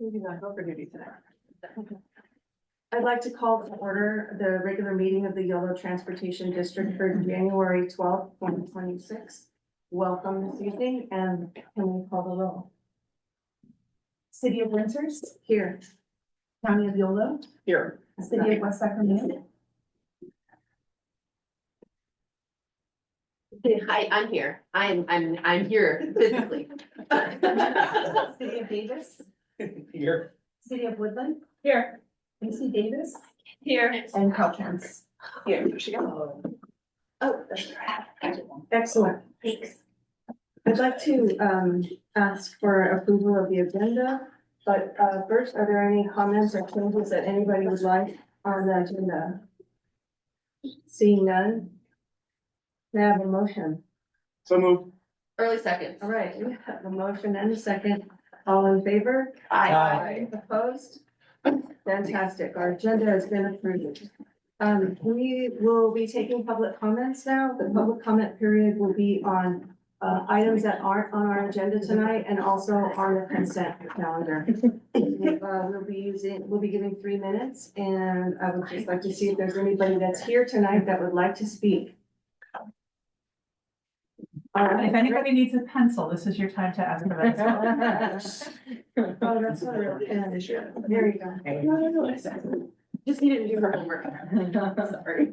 Maybe not go for duty today. I'd like to call to order the regular meeting of the Yolo Transportation District for January 12th, 2026. Welcome this evening, and can we call the roll? City of Winters, Here. County of Yolo, Here. City of West Sacramento, Hi, I'm here. I'm here physically. City of Davis, Here. City of Woodland, Here. AC Davis, Here. and Caltrans. Here, there she goes. Oh, that's Excellent. thanks. I'd like to ask for approval of the agenda, but first, are there any comments or changes that anybody would like on the agenda? Seeing none. May I have a motion? So moved. Early seconds. All right, we have a motion and a second. All in favor? Aye. Opposed? Fantastic. Our agenda has been approved. We will be taking public comments now. The public comment period will be on items that aren't on our agenda tonight and also on the consent calendar. We'll be giving 3 minutes, and I would just like to see if there's anybody that's here tonight that would like to speak. If anybody needs a pencil, this is your time to ask for that as well. Oh, that's not a real pen. There you go. No, just needed to do her homework. Sorry.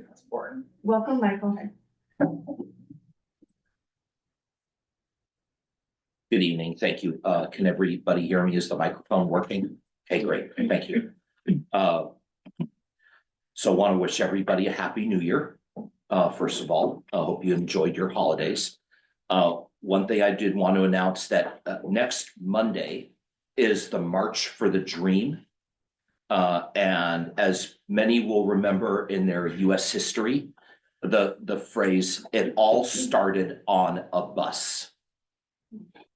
That's boring. Welcome, Michael. Good evening. Thank you. Can everybody hear me? Is the microphone working? Okay, great. Thank you. So want to wish everybody a happy new year. First of all, I hope you enjoyed your holidays. One thing I did want to announce that next Monday is the March for the Dream. And as many will remember in their US history, the phrase, "It all started on a bus."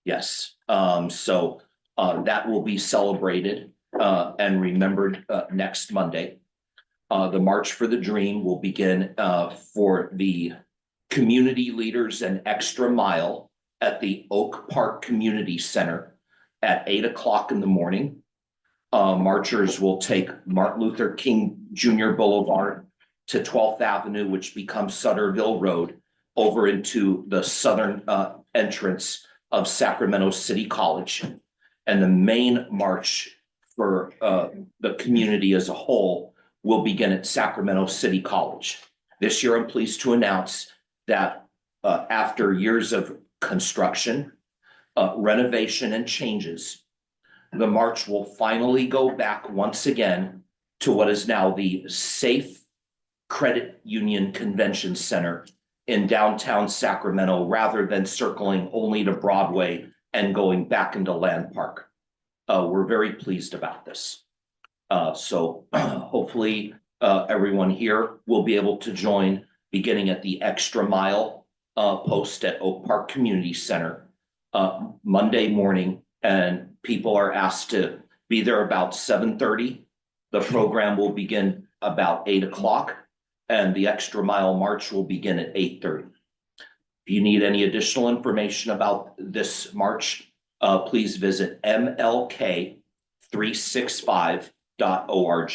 Yes, so that will be celebrated and remembered next Monday. The March for the Dream will begin for the community leaders and Extra Mile at the Oak Park Community Center at 8 o'clock in the morning. Marchers will take Martin Luther King Jr. Boulevard to 12th Avenue, which becomes Sutterville Road, over into the southern entrance of Sacramento City College. And the main march for the community as a whole will begin at Sacramento City College. This year, I'm pleased to announce that after years of construction, renovation, and changes, the march will finally go back once again to what is now the Safe Credit Union Convention Center in downtown Sacramento, rather than circling only to Broadway and going back into Land Park. We're very pleased about this. So hopefully everyone here will be able to join beginning at the Extra Mile post at Oak Park Community Center Monday morning, and people are asked to be there about 7:30. The program will begin about 8 o'clock, and the Extra Mile March will begin at 8:30. If you need any additional information about this march, please visit mlk365.org.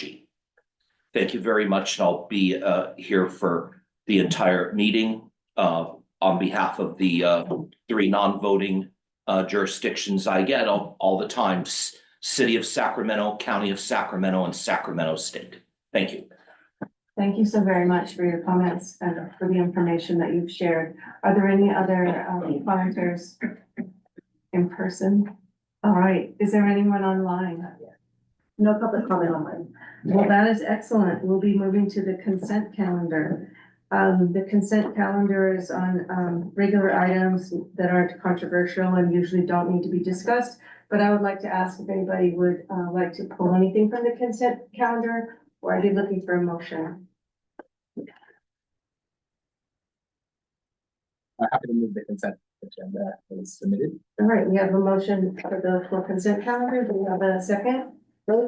Thank you very much, and I'll be here for the entire meeting on behalf of the 3 non-voting jurisdictions I get all the time: City of Sacramento, County of Sacramento, and Sacramento State. Thank you. Thank you so very much for your comments and for the information that you've shared. Are there any other commenters in person? All right. Is there anyone online? No public comment online. Well, that is excellent. We'll be moving to the consent calendar. The consent calendar is on regular items that aren't controversial and usually don't need to be discussed. But I would like to ask if anybody would like to pull anything from the consent calendar, or are you looking for a motion? I'm happy to move the consent agenda as submitted. All right, we have a motion for the full consent calendar. Do we have a second?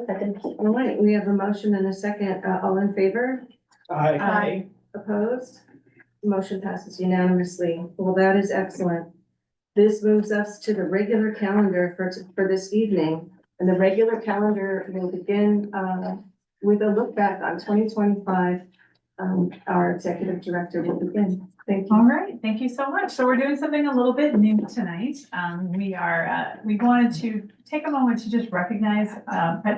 Second. All right, we have a motion and a second. All in favor? Aye. Opposed? Motion passes unanimously. Well, that is excellent. This moves us to the regular calendar for this evening. And the regular calendar will begin, with a look back on 2025. Our executive director will begin. Thank All you. right, thank you so much. So we're doing something a little bit new tonight. We wanted to take a moment to just recognize,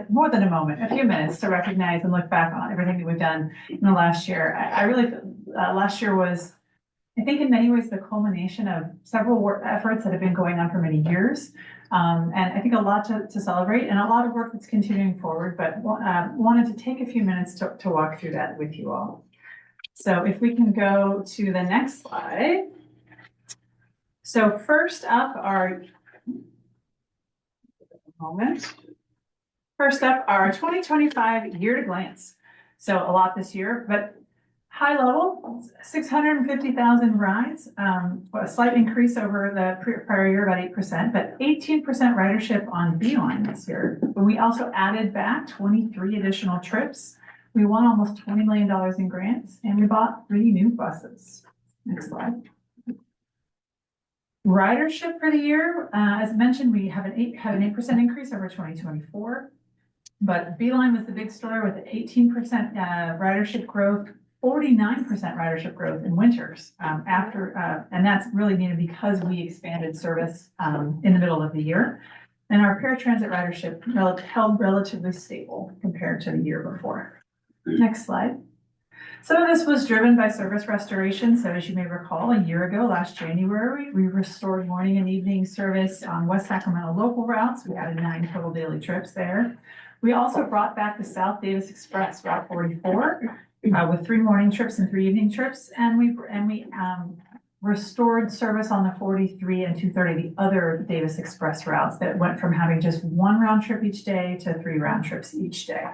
more than a moment, a few minutes to recognize and look back on everything that we've done in the last year. I really, last year was, I think in many ways, the culmination of several work efforts that have been going on for many years. And I think a lot to celebrate and a lot of work that's continuing forward, but wanted to take a few minutes to walk through that with you all. So if we can go to the next slide. So first up are, First up our 2025 year to glance. So a lot this year, but high level, 650,000 rides, a slight increase over the prior year, about 8%, but 18% ridership on Beeline this year. But we also added back 23 additional trips. We won almost $20 million in grants, and we bought 3 new buses. Next slide. Ridership for the year, as mentioned, we have an 8% increase over 2024, but Beeline was the big story with 18% ridership growth, 49% ridership growth in winters and that's really needed because we expanded service in the middle of the year. And our paratransit ridership held relatively stable compared to the year before. Next slide. Some of this was driven by service restoration. So as you may recall, a year ago, last January, we restored morning and evening service on West Sacramento local routes. We added 9 total daily trips there. We also brought back the South Davis Express Route 44 with 3 morning trips and 3 evening trips. And we restored service on the 43 and 230, the other Davis Express routes that went from having just 1 round trip each day to 3 round trips each day.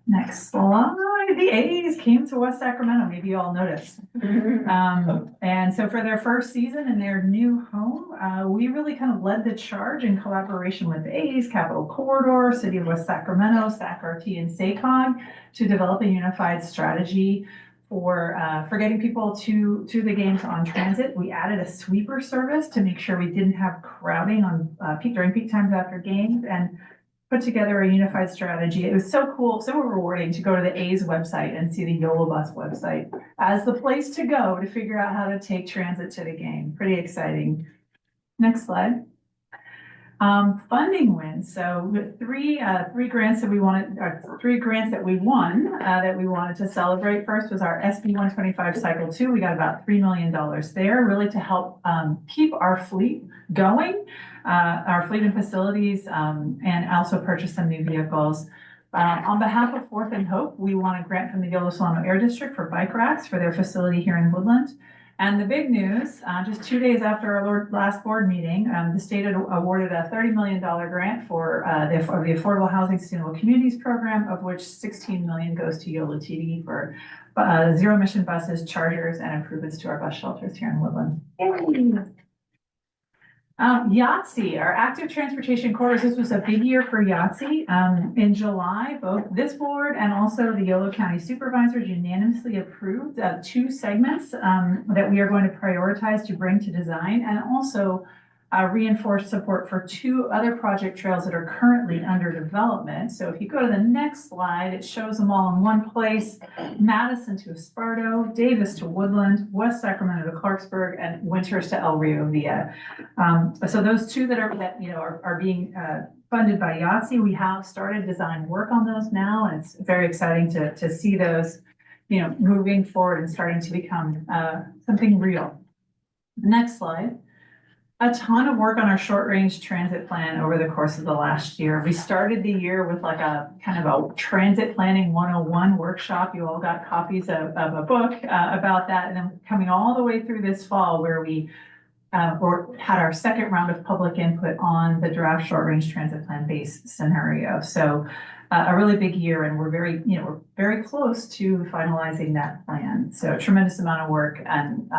Next slide. The A's came to West Sacramento. Maybe you all noticed. And so for their first season in their new home, we really kind of led the charge in collaboration with the A's, Capital Corridor, City of West Sacramento, SAC-RT, and SACOG to develop a unified strategy for getting people to the games on transit. We added a sweeper service to make sure we didn't have crowding on during peak times after games, and put together a unified strategy. It was so cool, so rewarding to go to the A's website and see the Yolo bus website as the place to go to figure out how to take transit to the game. Pretty exciting. Next slide. Funding wins. So with three grants that we wanted, 3 grants that we won that we wanted to celebrate. First was our SB 125 Cycle 2. We got about $3 million there, really to help keep our fleet going, our fleet and facilities, and also purchase some new vehicles. On behalf of Fourth and Hope, we won a grant from the Yolo Solano Air District for bike racks for their facility here in Woodland. And the big news, just 2 days after our last board meeting, the state had awarded a $30 million grant for the Affordable Housing Sustainable Communities Program, of which $16 million goes to YoloTD for zero emission buses, chargers, and improvements to our bus shelters here in Woodland. Yay. Yahtzee, our active transportation corridors. This was a big year for Yahtzee. In July, both this board and also the Yolo County Supervisors unanimously approved 2 segments that we are going to prioritize to bring to design, and also reinforce support for 2 other project trails that are currently under development. So if you go to the next slide, it shows them all in one place: Madison to Esparto, Davis to Woodland, West Sacramento to Clarksburg, and Winters to El Rio Villa. So those 2 that are being funded by Yahtzee, we have started design work on those now, and it's very exciting to see those, moving forward and starting to become something real. Next slide. A ton of work on our short-range transit plan over the course of the last year. We started the year with like a kind of a transit planning 101 workshop. You all got copies of a book about that, and then coming all the way through this fall where we had our second round of public input on the draft short-range transit plan base scenario. So a really big year, and we're very close to finalizing that plan. So a tremendous amount of work, and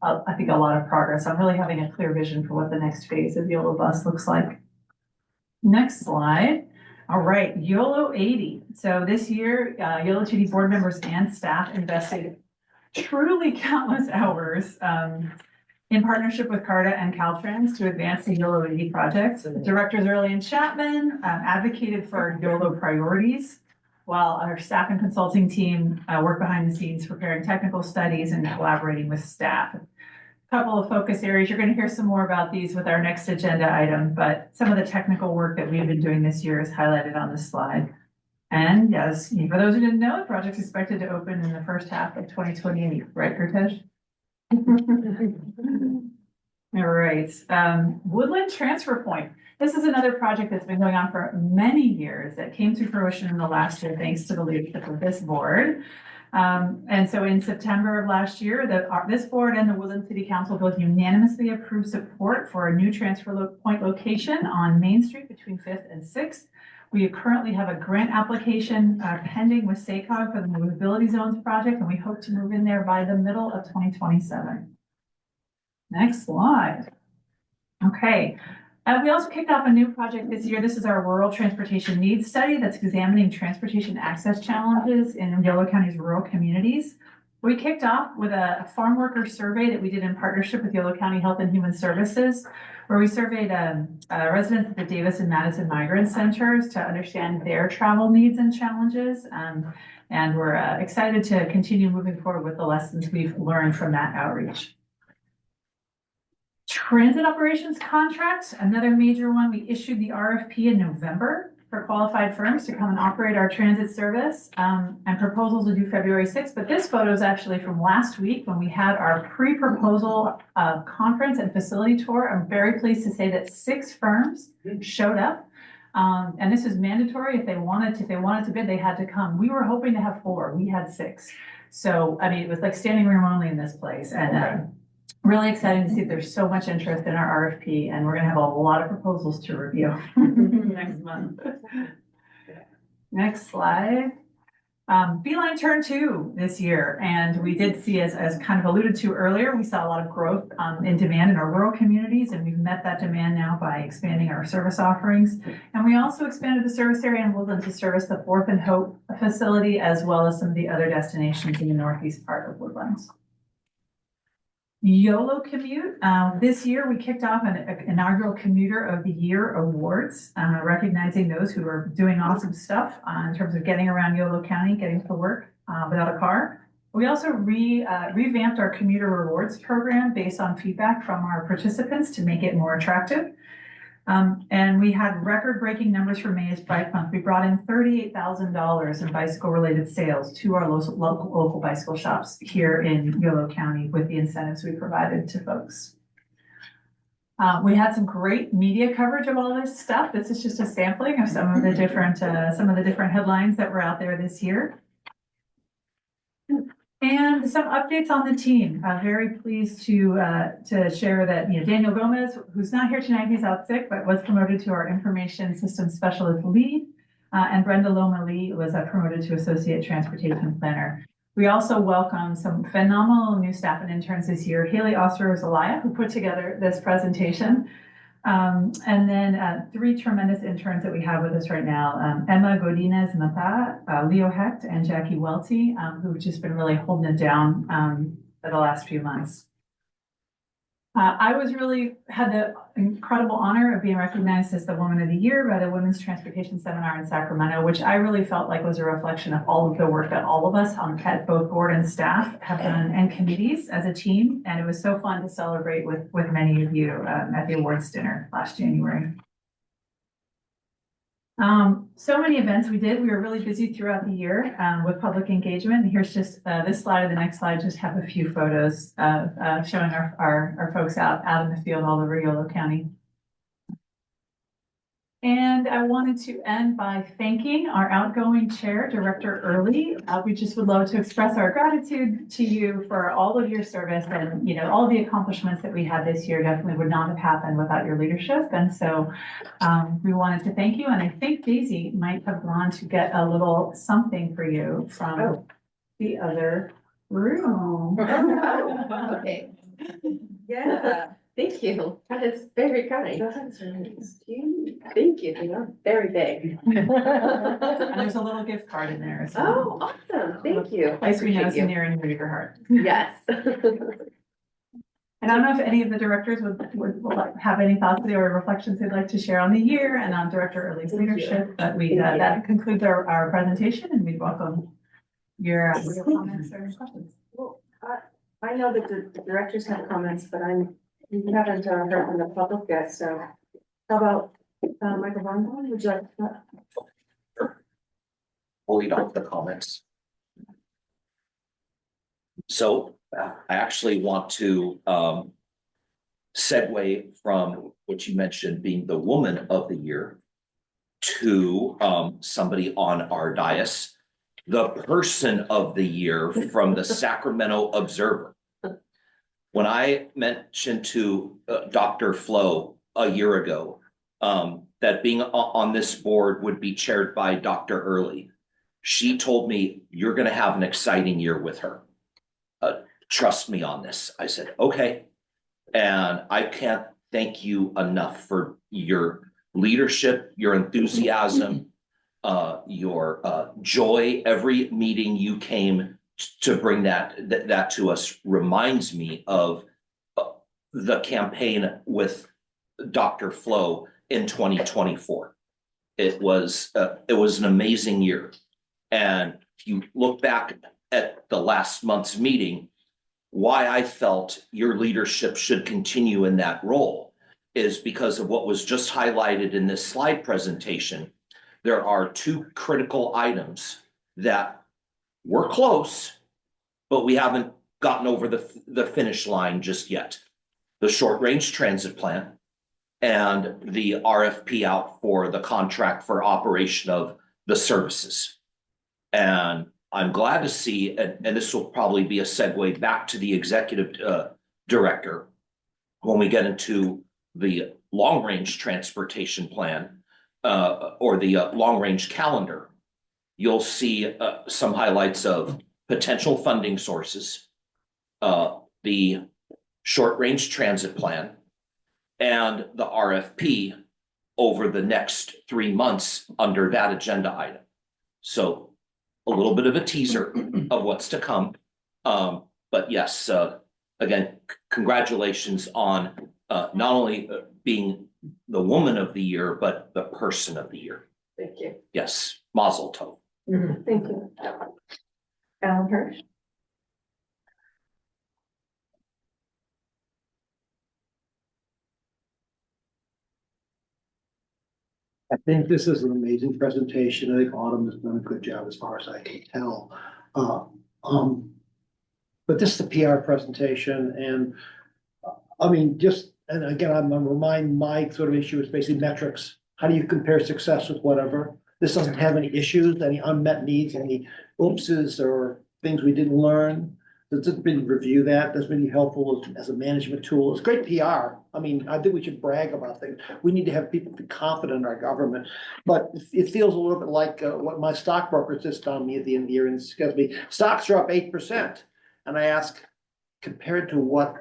I think a lot of progress on really having a clear vision for what the next phase of Yolo Bus looks like. Next slide. All right, Yolo 80. So this year, YoloTD board members and staff invested truly countless hours in partnership with CARTA and Caltrans to advance the YoloTD project. Directors Early and Chapman advocated for YOLO priorities, while our staff and consulting team work behind the scenes preparing technical studies and collaborating with staff. Couple of focus areas. You're going to hear some more about these with our next agenda item, but some of the technical work that we've been doing this year is highlighted on this slide. And yes, for those who didn't know, the project's expected to open in the first half of 2028, right, Kurtesh? All right, Woodland Transfer Point. This is another project that's been going on for many years that came to fruition in the last year, thanks to the leadership of this board. And so in September of last year, this board and the Woodland City Council both unanimously approved support for a new transfer point location on Main Street between 5th and 6th. We currently have a grant application pending with SACOG for the Mobility Zones project, and we hope to move in there by the middle of 2027. Next slide. Okay. We also kicked off a new project this year. This is our Rural Transportation Needs Study that's examining transportation access challenges in Yolo County's rural communities. We kicked off with a farm worker survey that we did in partnership with Yolo County Health and Human Services, where we surveyed residents at the Davis and Madison Migrant Centers to understand their travel needs and challenges. And we're excited to continue moving forward with the lessons we've learned from that outreach. Transit operations contract, another major one. We issued the RFP in November for qualified firms to come and operate our transit service, and proposals are due February 6th. But this photo is actually from last week when we had our pre-proposal conference and facility tour. I'm very pleased to say that 6 firms showed up. And this is mandatory. If they wanted to bid, they had to come. We were hoping to have 4. We had 6. So, I mean, it was like standing room only in this place. And really exciting to see there's so much interest in our RFP, and we're going to have a lot of proposals to review next month. Next slide. Beeline Turn 2 this year, and we did see, as kind of alluded to earlier, we saw a lot of growth in demand in our rural communities, and we've met that demand now by expanding our service offerings. And we also expanded the service area in Woodland to service the Fourth and Hope facility, as well as some of the other destinations in the northeast part of Woodlands. YOLO Commute. This year we kicked off an inaugural Commuter of the Year awards, recognizing those who are doing awesome stuff in terms of getting around Yolo County, getting to work without a car. We also revamped our commuter rewards program based on feedback from our participants to make it more attractive. And we had record-breaking numbers for May's Bike Month. We brought in $38,000 in bicycle-related sales to our local bicycle shops here in Yolo County with the incentives we provided to folks. We had some great media coverage of all this stuff. This is just a sampling of some of the different headlines that were out there this year. And some updates on the team. Very pleased to share that Daniel Gomez, who's not here tonight, he's out sick, but was promoted to our Information Systems Specialist Lead, and Brenda Loma Lee was promoted to Associate Transportation Planner. We also welcome some phenomenal new staff and interns this year. Haley Osler-Zelaya, who put together this presentation. And then 3 tremendous interns that we have with us right now, Emma Godinez Mata, Leo Hecht, and Jackie Welty, who've just been really holding it down for the last few months. I had the incredible honor of being recognized as the Woman of the Year by the Women's Transportation Seminar in Sacramento, which I really felt like was a reflection of all of the work that all of us at both board and staff have done, and committees as a team. And it was so fun to celebrate with many of you at the awards dinner last January. So many events we did. We were really busy throughout the year with public engagement. And here's just this slide or the next slide, just have a few photos showing our folks out in the field all over Yolo County. And I wanted to end by thanking our outgoing chair, Director Early. We just would love to express our gratitude to you for all of your service, and all the accomplishments that we had this year definitely would not have happened without your leadership. And so we wanted to thank you. And I think Daisy might have gone to get a little something for you from the other room. Okay. Yeah. Thank you. That is very kind. Thank you. You're very big. And there's a little gift card in there as well. Oh, awesome. Thank you. I Place we know appreciate is you. near and dear to your heart. Yes. And And I don't know if any of the directors would like, have any thoughts or reflections they'd like to share on the year and on Director Early's leadership, but that concludes our presentation, and we'd welcome your comments or questions. Well, I know that the directors have comments, but we haven't heard from the public yet, so how about, Michael Von, would you like to? We'll lead off the comments. So I actually want to segue from what you mentioned being the woman of the year to somebody on our dais, the person of the year from the Sacramento Observer. When I mentioned to Dr. Flo a year ago that being on this board would be chaired by Dr. Early, she told me, "You're going to have an exciting year with her. Trust me on this." I said, "Okay." And I can't thank you enough for your leadership, your enthusiasm, your joy. Every meeting you came to bring that to us reminds me of the campaign with Dr. Flo in 2024. It was an amazing year. And if you look back at the last month's meeting, why I felt your leadership should continue in that role is because of what was just highlighted in this slide presentation. There are two critical items that we're close, but we haven't gotten over the finish line just yet. The short range transit plan and the RFP out for the contract for operation of the services. And I'm glad to see, and this will probably be a segue back to the executive director when we get into the long range transportation plan or the long range calendar. You'll see some highlights of potential funding sources, the short range transit plan, and the RFP over the next 3 months under that agenda item. So a little bit of a teaser of what's to come. But yes, again, congratulations on not only being the woman of the year, but the person of the year. Thank you. Yes, mazel tov. Thank you. Alan Hirsch? I think this is an amazing presentation. I think Autumn has done a good job as far as I can tell. But this is a PR presentation and I mean, and again, I'm gonna remind my sort of issue is basically metrics. How do you compare success with whatever? This doesn't have any issues, any unmet needs, any oopses or things we didn't learn. Does it been review that? That's really helpful as a management tool. It's great PR. I mean, I think we should brag about things. We need to have people be confident in our government. But it feels a little bit like what my stockbroker just told me at the end of the year and says me, stocks are up 8%. And I ask, compared to what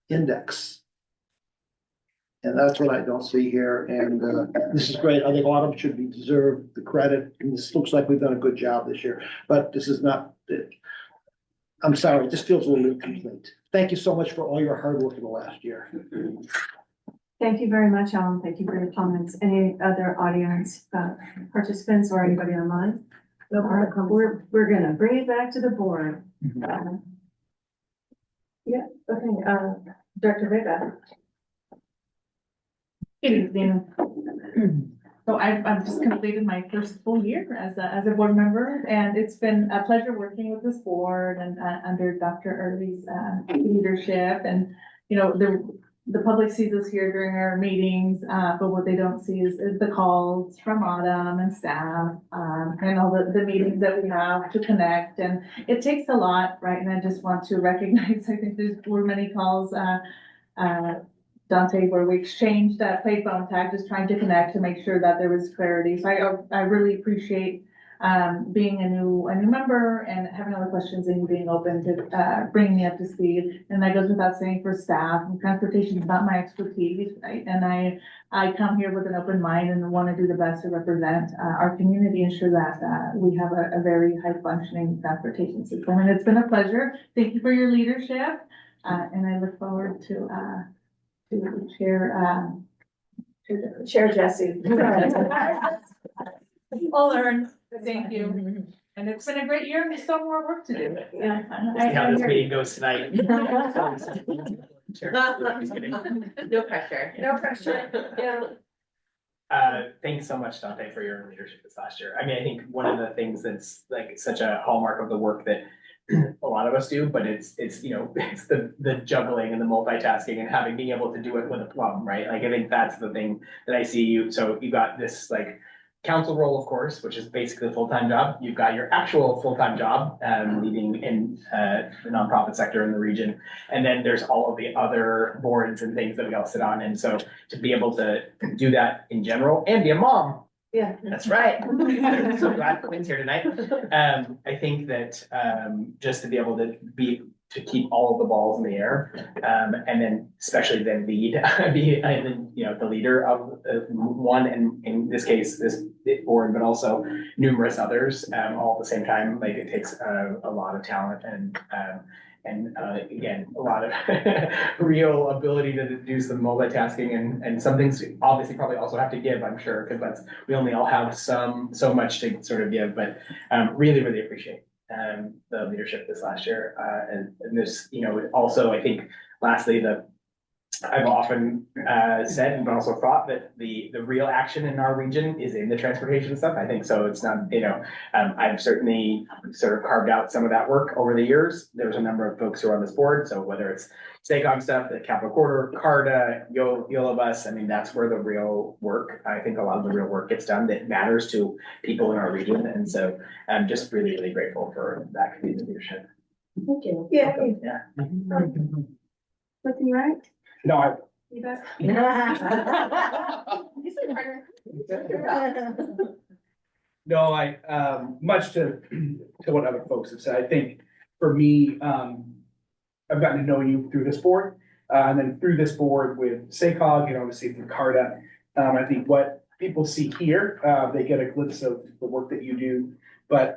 index? And that's what I don't see here. And this is great. I think Autumn should be deserved the credit. And this looks like we've done a good job this year. But this is not it. I'm sorry, this feels a little incomplete. Thank you so much for all your hard work in the last year. Thank you very much, Alan. Thank you for your comments. Any other audience participants or anybody online? No, we're gonna bring it back to the board. Yeah, okay, Director Vega. Good evening. So I've just completed my first full year as a board member, and it's been a pleasure working with this board and under Dr. Early's leadership. And you know, the public sees us here during our meetings, but what they don't see is the calls from Autumn and staff, and all the meetings that we have to connect. And it takes a lot, right? And I just want to recognize, I think were many calls, Dante, where we exchanged played phone tag, just trying to connect to make sure that there was clarity. So I really appreciate being a new member and having all the questions and being open to bringing me up to speed. And that goes without saying for staff. And transportation is not my expertise, right? And I come here with an open mind and want to do the best to represent our community, ensure that we have a very high functioning transportation system. And it's been a pleasure. Thank you for your leadership. And I look forward to Chair Jesse. We'll learn. Thank you. And it's been a great year and there's still more work to do. Yeah. We'll see how this meeting goes tonight. No pressure. No pressure. Yeah. Thanks so much, Dante, for your leadership this last year. I mean, I think one of the things that's like such a hallmark of the work that a lot of us do, but it's, you know, it's the juggling and the multitasking and having, being able to do it with a plum, right? Like, I think that's the thing that I see you. So you got this like council role, of course, which is basically a full-time job. You've got your actual full-time job, leading in the nonprofit sector in the region. And then there's all of the other boards and things that we all sit on. And so to be able to do that in general and be a mom. Yeah. That's right. I'm so glad Quinn's here tonight. I think that just to be able to keep all of the balls in the air, and then especially then be you know, the leader of one, and in this case, this board, but also numerous others, all at the same time. Like, it takes a lot of talent and again, a lot of real ability to do some multitasking, and some things obviously probably also have to give, I'm sure, because we only all have so much to sort of give, but really appreciate the leadership this last year. And this, you know, also, I think lastly, I've often said, but also thought that the real action in our region is in the transportation stuff. I think so. It's not, you know, I've certainly sort of carved out some of that work over the years. There's a number of folks who are on this board. So whether it's SACOG stuff, the Capital Quarter, CARTA, Yolo bus, I mean, that's where the real work, I think a lot of the real work gets done that matters to people in our region. And so I'm just really grateful for that community leadership. Thank you. Yeah. Yeah. Looking right? No, I. You bet. No, much to what other folks have said, I think for me, I've gotten to know you through this board, and then through this board with SACOG, and obviously through CARTA. I think what people see here, they get a glimpse of the work that you do, but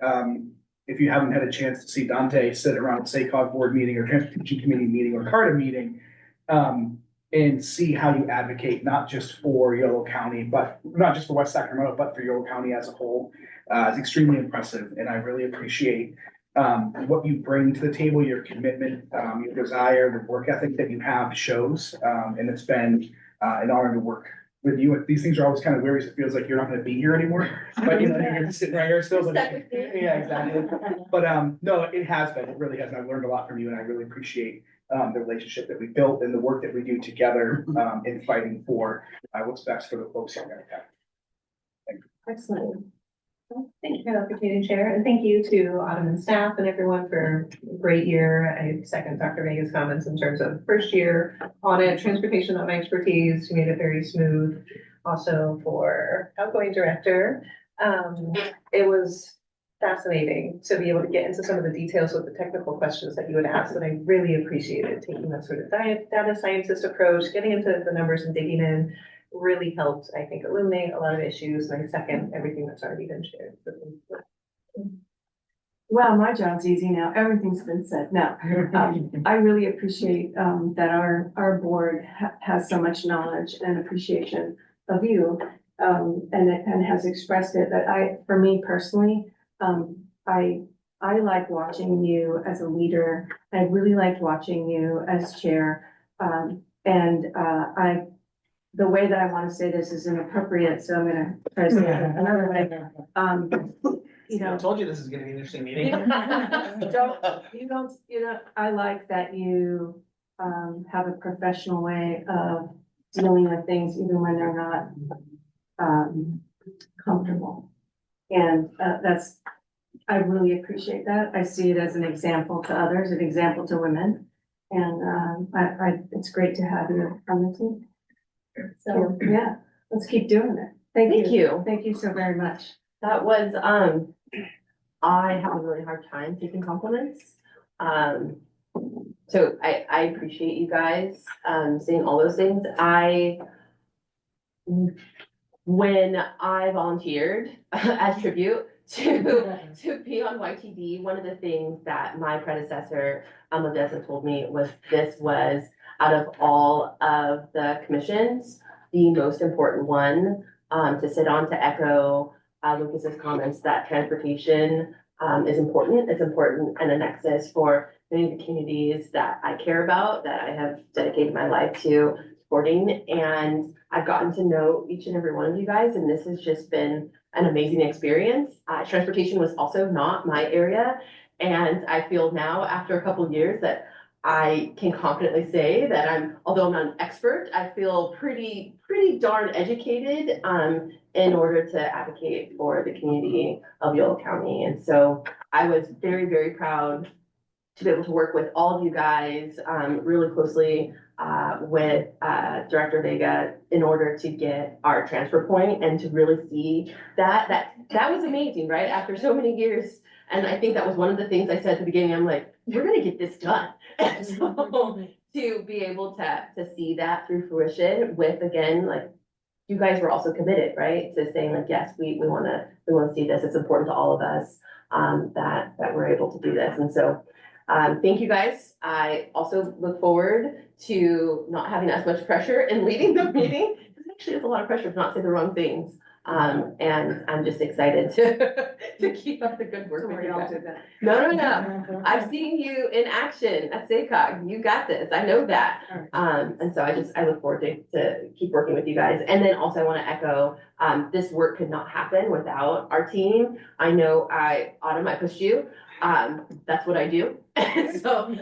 if you haven't had a chance to see Dante sit around a SACOG board meeting or transportation committee meeting or CARTA meeting, and see how you advocate, not just for Yolo County, but not just for West Sacramento, but for Yolo County as a whole, is extremely impressive. And I really appreciate what you bring to the table, your commitment, your desire, the work ethic that you have shows. And it's been an honor to work with you. These things are always kind of weird. It feels like you're not going to be here anymore, but you know, you're sitting right here still. Yeah, exactly. But no, it has been. It really has. I've learned a lot from you, and I really appreciate the relationship that we built and the work that we do together in fighting for what's best for the folks here in America. Thank you. Excellent. Thank you for the opportunity, Chair, and thank you to Autumn and staff and everyone for a great year. I second Dr. Vega's comments in terms of first year audit, transportation, not my expertise. You made it very smooth. Also for outgoing director, it was fascinating to be able to get into some of the details with the technical questions that you would ask, and I really appreciated taking that sort of data scientist approach, getting into the numbers and digging in. Really helped, I think, illuminate a lot of issues, and I second everything that's already been shared. Well, my job's easy now. Everything's been said. No, I really appreciate that our board has so much knowledge and appreciation of you, and has expressed it. But for me personally, I like watching you as a leader. I really liked watching you as chair, the way that I want to say this is inappropriate, so I'm gonna try to say it another way. You know, I told you this is gonna be an interesting meeting. I like that you have a professional way of dealing with things even when they're not comfortable. And I really appreciate that. I see it as an example to others, an example to women. And it's great to have you on the team. So, yeah, let's keep doing it. Thank you. Thank you so very much. That was, I have a really hard time taking compliments. So I appreciate you guys, saying all those things. when I volunteered as tribute to be on YTD, one of the things that my predecessor, Odessa, told me was this was, out of all of the commissions, the most important one, to sit on, to echo Lucas's comments that transportation is important. It's important and a nexus for many of the communities that I care about, that I have dedicated my life to supporting. And I've gotten to know each and every one of you guys, and this has just been an amazing experience. Transportation was also not my area. And I feel now, after a couple of years, that I can confidently say that although I'm not an expert, I feel pretty darn educated in order to advocate for the community of Yolo County. And so I was very proud to be able to work with all of you guys really closely with Director Vega in order to get our transfer point and to really see that was amazing, right? After so many years. And I think that was one of the things I said at the beginning. I'm like, we're gonna get this done. And so to be able to see that through fruition with, again, like, you guys were also committed, right? To saying like, yes, we wanna see this. It's important to all of us that we're able to do this. And so thank you guys. I also look forward to not having as much pressure in leading the meeting. It actually is a lot of pressure to not say the wrong things. And I'm just excited to keep up the good work. With you guys. No. I've seen you in action at SACOG. You got this. I know that. And so I look forward to keep working with you guys. And then also I want to echo, this work could not happen without our team. I know Autumn, I pushed you. That's what I do. So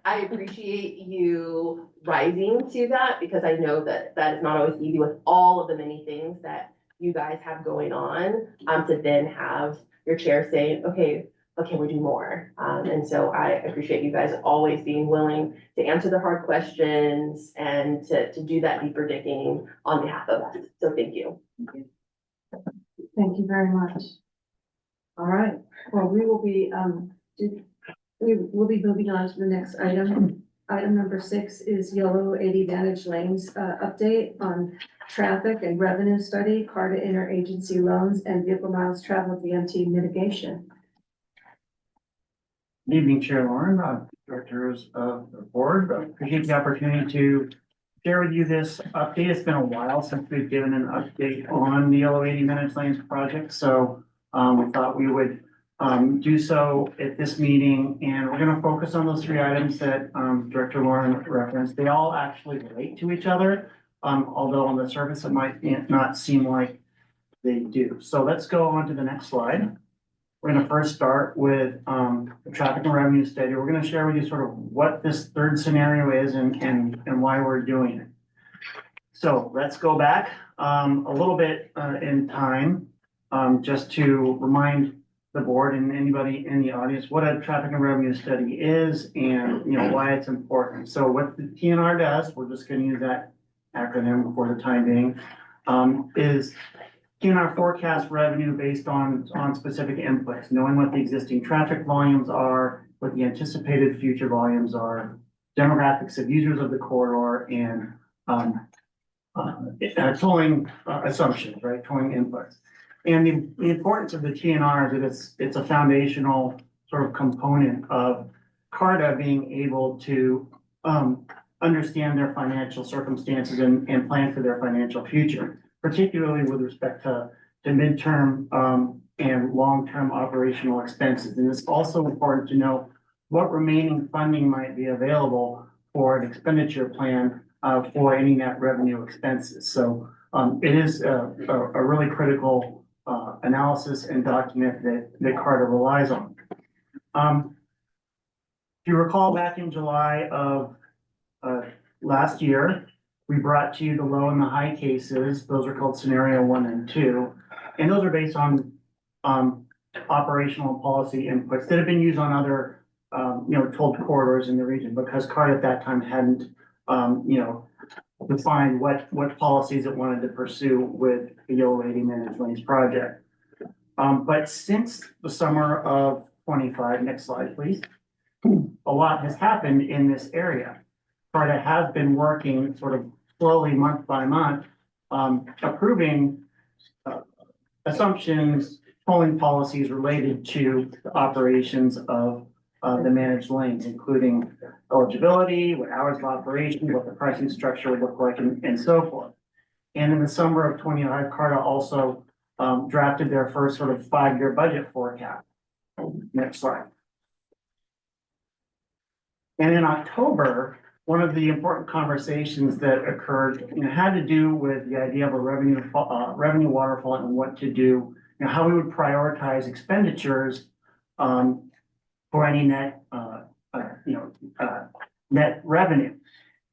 I appreciate you rising to that, because I know that is not always easy with all of the many things that you guys have going on, to then have your chair saying, okay, but can we do more? And so I appreciate you guys always being willing to answer the hard questions and to do that deeper digging on behalf of us. So thank you. Thank you very much. All right, well, we will be moving on to the next item. Item number 6 is YoloTD Managed Lanes update on traffic and revenue study, CARTA interagency loans, and vehicle miles traveled VMT mitigation. Good evening, Chair Lauren, directors of the board. Appreciate the opportunity to share with you this update. It's been a while since we've given an update on the YoloTD Managed Lanes project, so we thought we would do so at this meeting, and we're going to focus on those 3 items that Director Lauren referenced. They all actually relate to each other, although on the surface it might not seem like they do. So let's go on to the next slide. We're going to first start with the traffic and revenue study. We're going to share with you sort of what this third scenario is and why we're doing it. So let's go back a little bit in time, just to remind the board and anybody in the audience what a traffic and revenue study is, and why it's important. So what the TNR does, we're just going to use that acronym for the time being, is TNR forecast revenue based on specific inputs, knowing what the existing traffic volumes are, what the anticipated future volumes are, demographics of users of the corridor, and tolling assumptions, right? Tolling inputs. And the importance of the TNR is that it's a foundational sort of component of CARTA being able to understand their financial circumstances and plan for their financial future, particularly with respect to midterm and long-term operational expenses. And it's also important to know what remaining funding might be available for an expenditure plan for any net revenue expenses. So it is a really critical analysis and document that CARTA relies on. If you recall, back in July of last year, we brought to you the low and the high cases. Those are called scenario 1 and 2. And those are based on operational and policy inputs that have been used on other tolled corridors in the region, because CARTA at that time hadn't defined what policies it wanted to pursue with the YoloTD Managed Lanes project. But since the summer of 25, next slide, please, a lot has happened in this area. CARTA has been working sort of slowly month by month, approving assumptions, polling policies related to the operations of the managed lanes, including eligibility, what hours of operation, what the pricing structure would look like, and so forth. And in the summer of 2025, CARTA also drafted their first sort of 5-year budget forecast. Next slide. And in October, one of the important conversations that occurred, had to do with the idea of a revenue waterfall and what to do, how we would prioritize expenditures for any net, net revenue.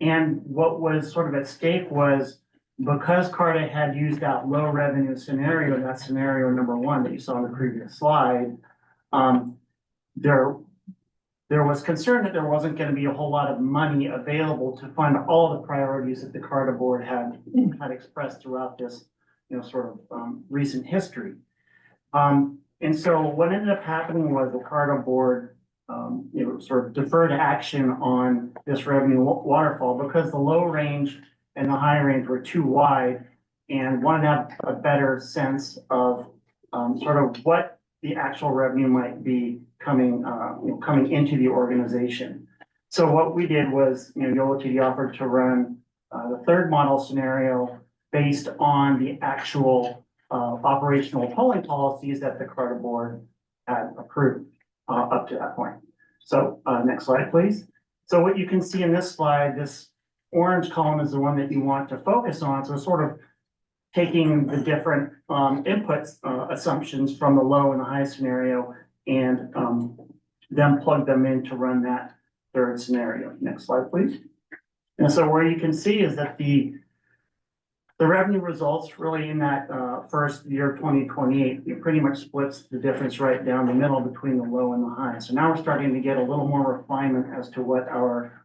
And what was sort of at stake was, because CARTA had used that low revenue scenario, that scenario number 1 that you saw in the previous slide, there was concern that there wasn't going to be a whole lot of money available to fund all the priorities that the CARTA board had expressed throughout this, sort of recent history. And so what ended up happening was the CARTA board, sort of deferred action on this revenue waterfall because the low range and the high range were too wide, and wanted to have a better sense of sort of what the actual revenue might be coming into the organization. So what we did was, YoloTD offered to run the third model scenario based on the actual operational polling policies that the CARTA board had approved up to that point. So next slide, please. So what you can see in this slide, this orange column is the one that you want to focus on. So sort of taking the different inputs, assumptions from the low and the high scenario, and then plug them in to run that third scenario. Next slide, please. And so where you can see is that the revenue results really in that first year, 2028, it pretty much splits the difference right down the middle between the low and the high. So now we're starting to get a little more refinement as to what our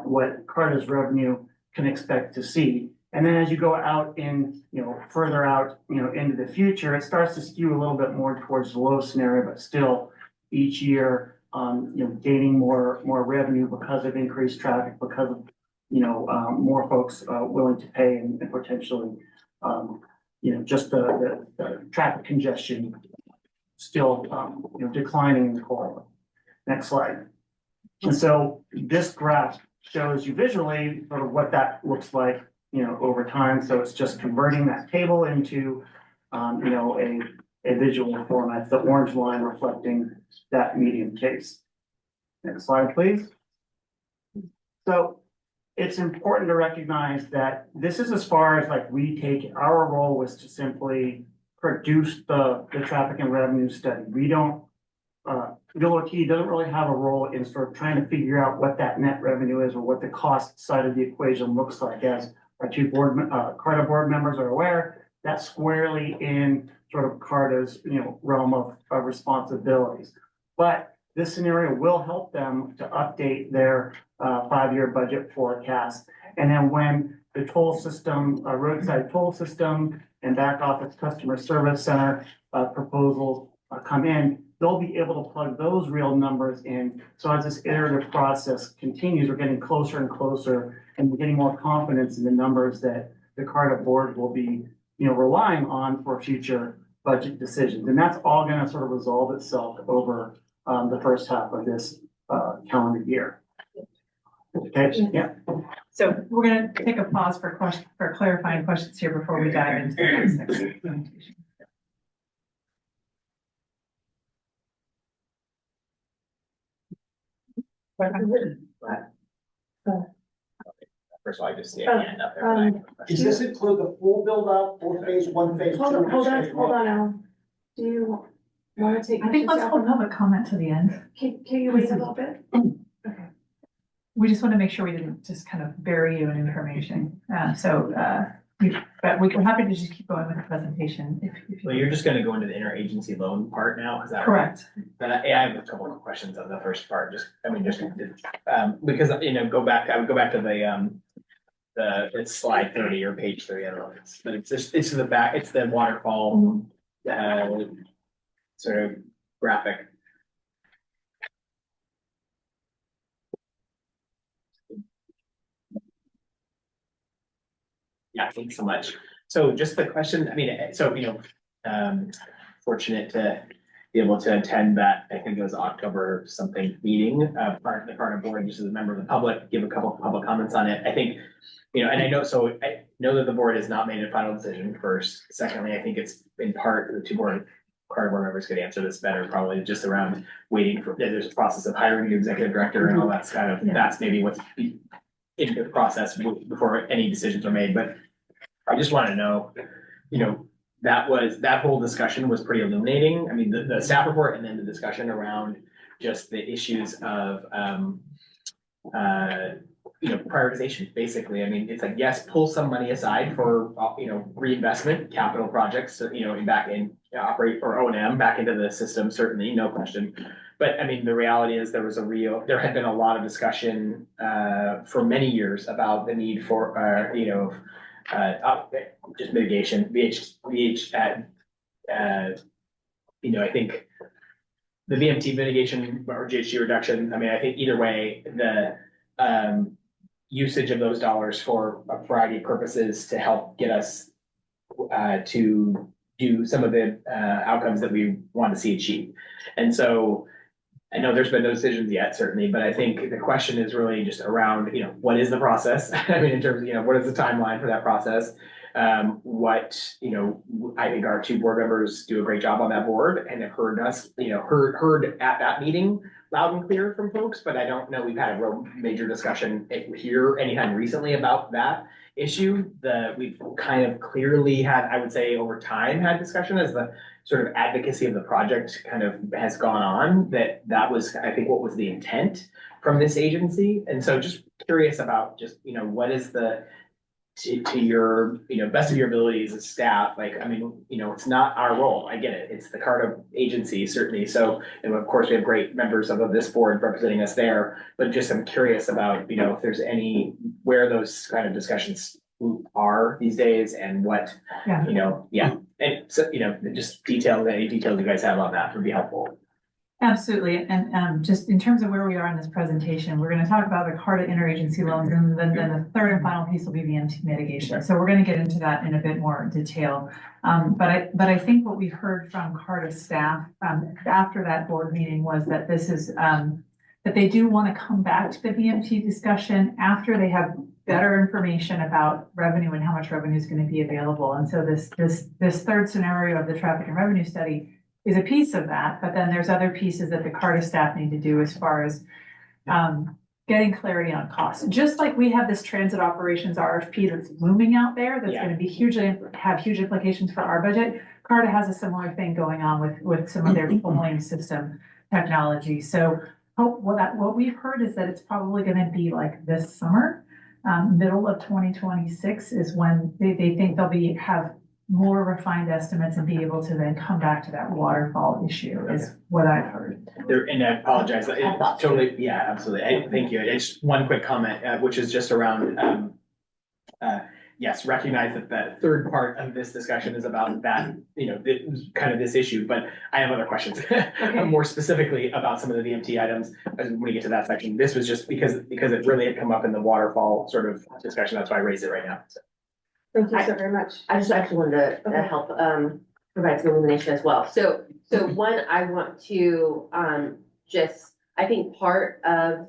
what CARTA's revenue can expect to see. And then as you go out in, further out, into the future, it starts to skew a little bit more towards the low scenario, but still each year, gaining more revenue because of increased traffic, because of, more folks willing to pay, and potentially, just the traffic congestion still, declining in the corridor. Next slide. And so this graph shows you visually sort of what that looks like, over time. So it's just converting that table into, a visual format, the orange line reflecting that medium case. Next slide, please. So it's important to recognize that this is as far as like we take, our role was to simply produce the traffic and revenue study. We don't, YoloTD doesn't really have a role in sort of trying to figure out what that net revenue is or what the cost side of the equation looks like. As our two CARTA board members are aware, that's squarely in sort of CARTA's, realm of responsibilities. But this scenario will help them to update their 5-year budget forecast. And then when the toll system, roadside toll system and back office customer service center proposals come in, they'll be able to plug those real numbers in. So as this iterative process continues, we're getting closer and closer, and we're getting more confidence in the numbers that the CARTA board will be, relying on for future budget decisions. And that's all going to sort of resolve itself over the first half of this calendar year. Okay, yeah. So we're going to take a pause for clarifying questions here before we dive into the next section. First of all, I just see a hand up there. Does this include the full build out for phase 1, phase 2? Hold on, Alan. Do you want to take? I think let's hold public comment to the end. Can you wait a little bit? Okay. We just want to make sure we didn't just kind of bury you in information. But we're happy to just keep going with the presentation. If Well, you're just gonna go into the interagency loan part now, is that right? correct. But I have a couple of questions on the first part, because, I would go back to it's slide 30 or page 30, I don't know, but it's the back, it's the waterfall, sort of graphic. Yeah, thanks so much. So just the question, I mean, so, fortunate to be able to attend that, I think it was October something meeting, part of the Carter board, just as a member of the public, give a couple of public comments on it. I think, and I know that the board has not made a final decision first. Secondly, I think it's in part, the two Carter board members could answer this better, probably just around waiting for, there's a process of hiring the executive director and all that's kind of, that's maybe what's in the process before any decisions are made, but I just want to know, that whole discussion was pretty illuminating. I mean, the staff report and then the discussion around just the issues of, prioritization, basically. I mean, it's like, yes, pull some money aside for, reinvestment, capital projects, back in operate or O&M back into the system, certainly, no question. But I mean, the reality is there had been a lot of discussion, for many years about the need for, just mitigation, I think the VMT mitigation or GHG reduction, I mean, I think either way, the, usage of those dollars for a variety of purposes to help get us, to do some of the, outcomes that we want to see achieved. And so I know there's been no decisions yet, certainly, but I think the question is really just around, what is the process? I mean, in terms of, what is the timeline for that process? I think our two board members do a great job on that board and have heard us, heard at that meeting loud and clear from folks, but I don't know, we've had a real major discussion here anytime recently about that issue. We've kind of clearly had, I would say over time, had discussion as the sort of advocacy of the project kind of has gone on, that was, I think, what was the intent from this agency. And so just curious about just, what is to your, best of your abilities as staff, like, I mean, it's not our role, I get it, it's the CARTA agency, certainly, so, and of course, we have great members of this board representing us there, but just I'm curious about, if there's where those kind of discussions are these days, and what, and so, just any details you guys have on that would be helpful. Absolutely, and just in terms of where we are in this presentation, we're going to talk about the CARTA interagency loans, and then the third and final piece will be VMT mitigation. So we're going to get into that in a bit more detail. But I think what we heard from CARTA staff after that board meeting was that this is that they do want to come back to the VMT discussion after they have better information about revenue and how much revenue is going to be available. And so this third scenario of the traffic and revenue study is a piece of that, but then there's other pieces that the CARTA staff need to do as far as getting clarity on costs. Just like we have this transit operations RFP that's looming out there, that's going to be have huge implications for our budget. CARTA has a similar thing going on with some of their polling system technology. So what we've heard is that it's probably going to be like this summer, middle of 2026 is when they think they'll have more refined estimates and be able to then come back to that waterfall issue is what I've heard. And I apologize, totally, yeah, absolutely, thank you. It's one quick comment, which is just around, yes, recognize that the third part of this discussion is about that, kind of this issue, but I have other questions. Okay. More specifically about some of the VMT items when we get to that section. This was just because it really had come up in the waterfall sort of discussion, that's why I raised it right now, so. Thank you so very much. I just actually wanted to help provide some illumination as well. So one, I want to I think part of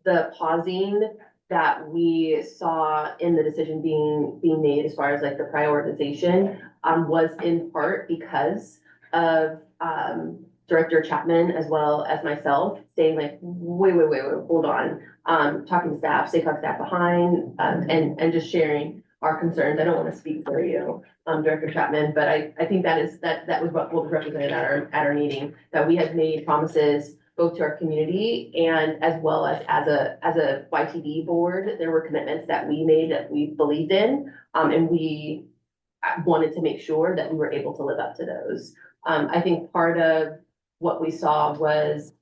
the pausing that we saw in the decision being made as far as like the prioritization was in part because of Director Chapman as well as myself saying like, wait, hold on. Talking to staff, stakeholder staff behind, and just sharing our concerns. I don't want to speak for you, Director Chapman, but I think that was what was represented at our meeting, that we had made promises both to our community and as well as a YTD board. There were commitments that we made that we believed in, and we wanted to make sure that we were able to live up to those. I think part of what we saw was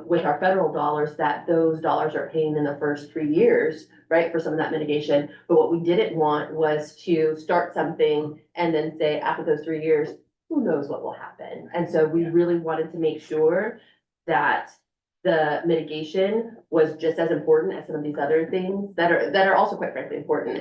with our federal dollars, that those dollars are paying in the first 3 years, right, for some of that mitigation. But what we didn't want was to start something and then say after those 3 years, who knows what will happen? And so we really wanted to make sure that the mitigation was just as important as some of these other things that are also quite frankly important.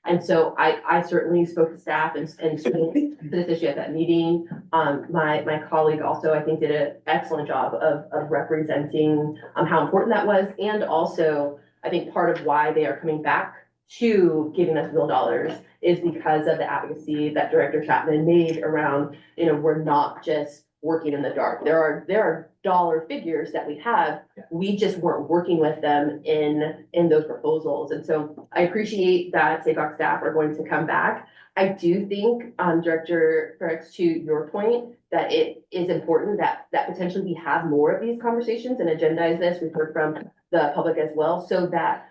And so I certainly spoke to staff and spoke to this issue at that meeting. My colleague also, I think, did an excellent job of representing how important that was. And also, I think part of why they are coming back to giving us real dollars is because of the advocacy that Director Chapman made around, we're not just working in the dark. There are dollar figures that we have. We just weren't working with them in those proposals. And so I appreciate that SACOG staff are going to come back. I do think, Director Ferrex, to your point, that it is important that potentially we have more of these conversations and agendize this. We've heard from the public as well, so that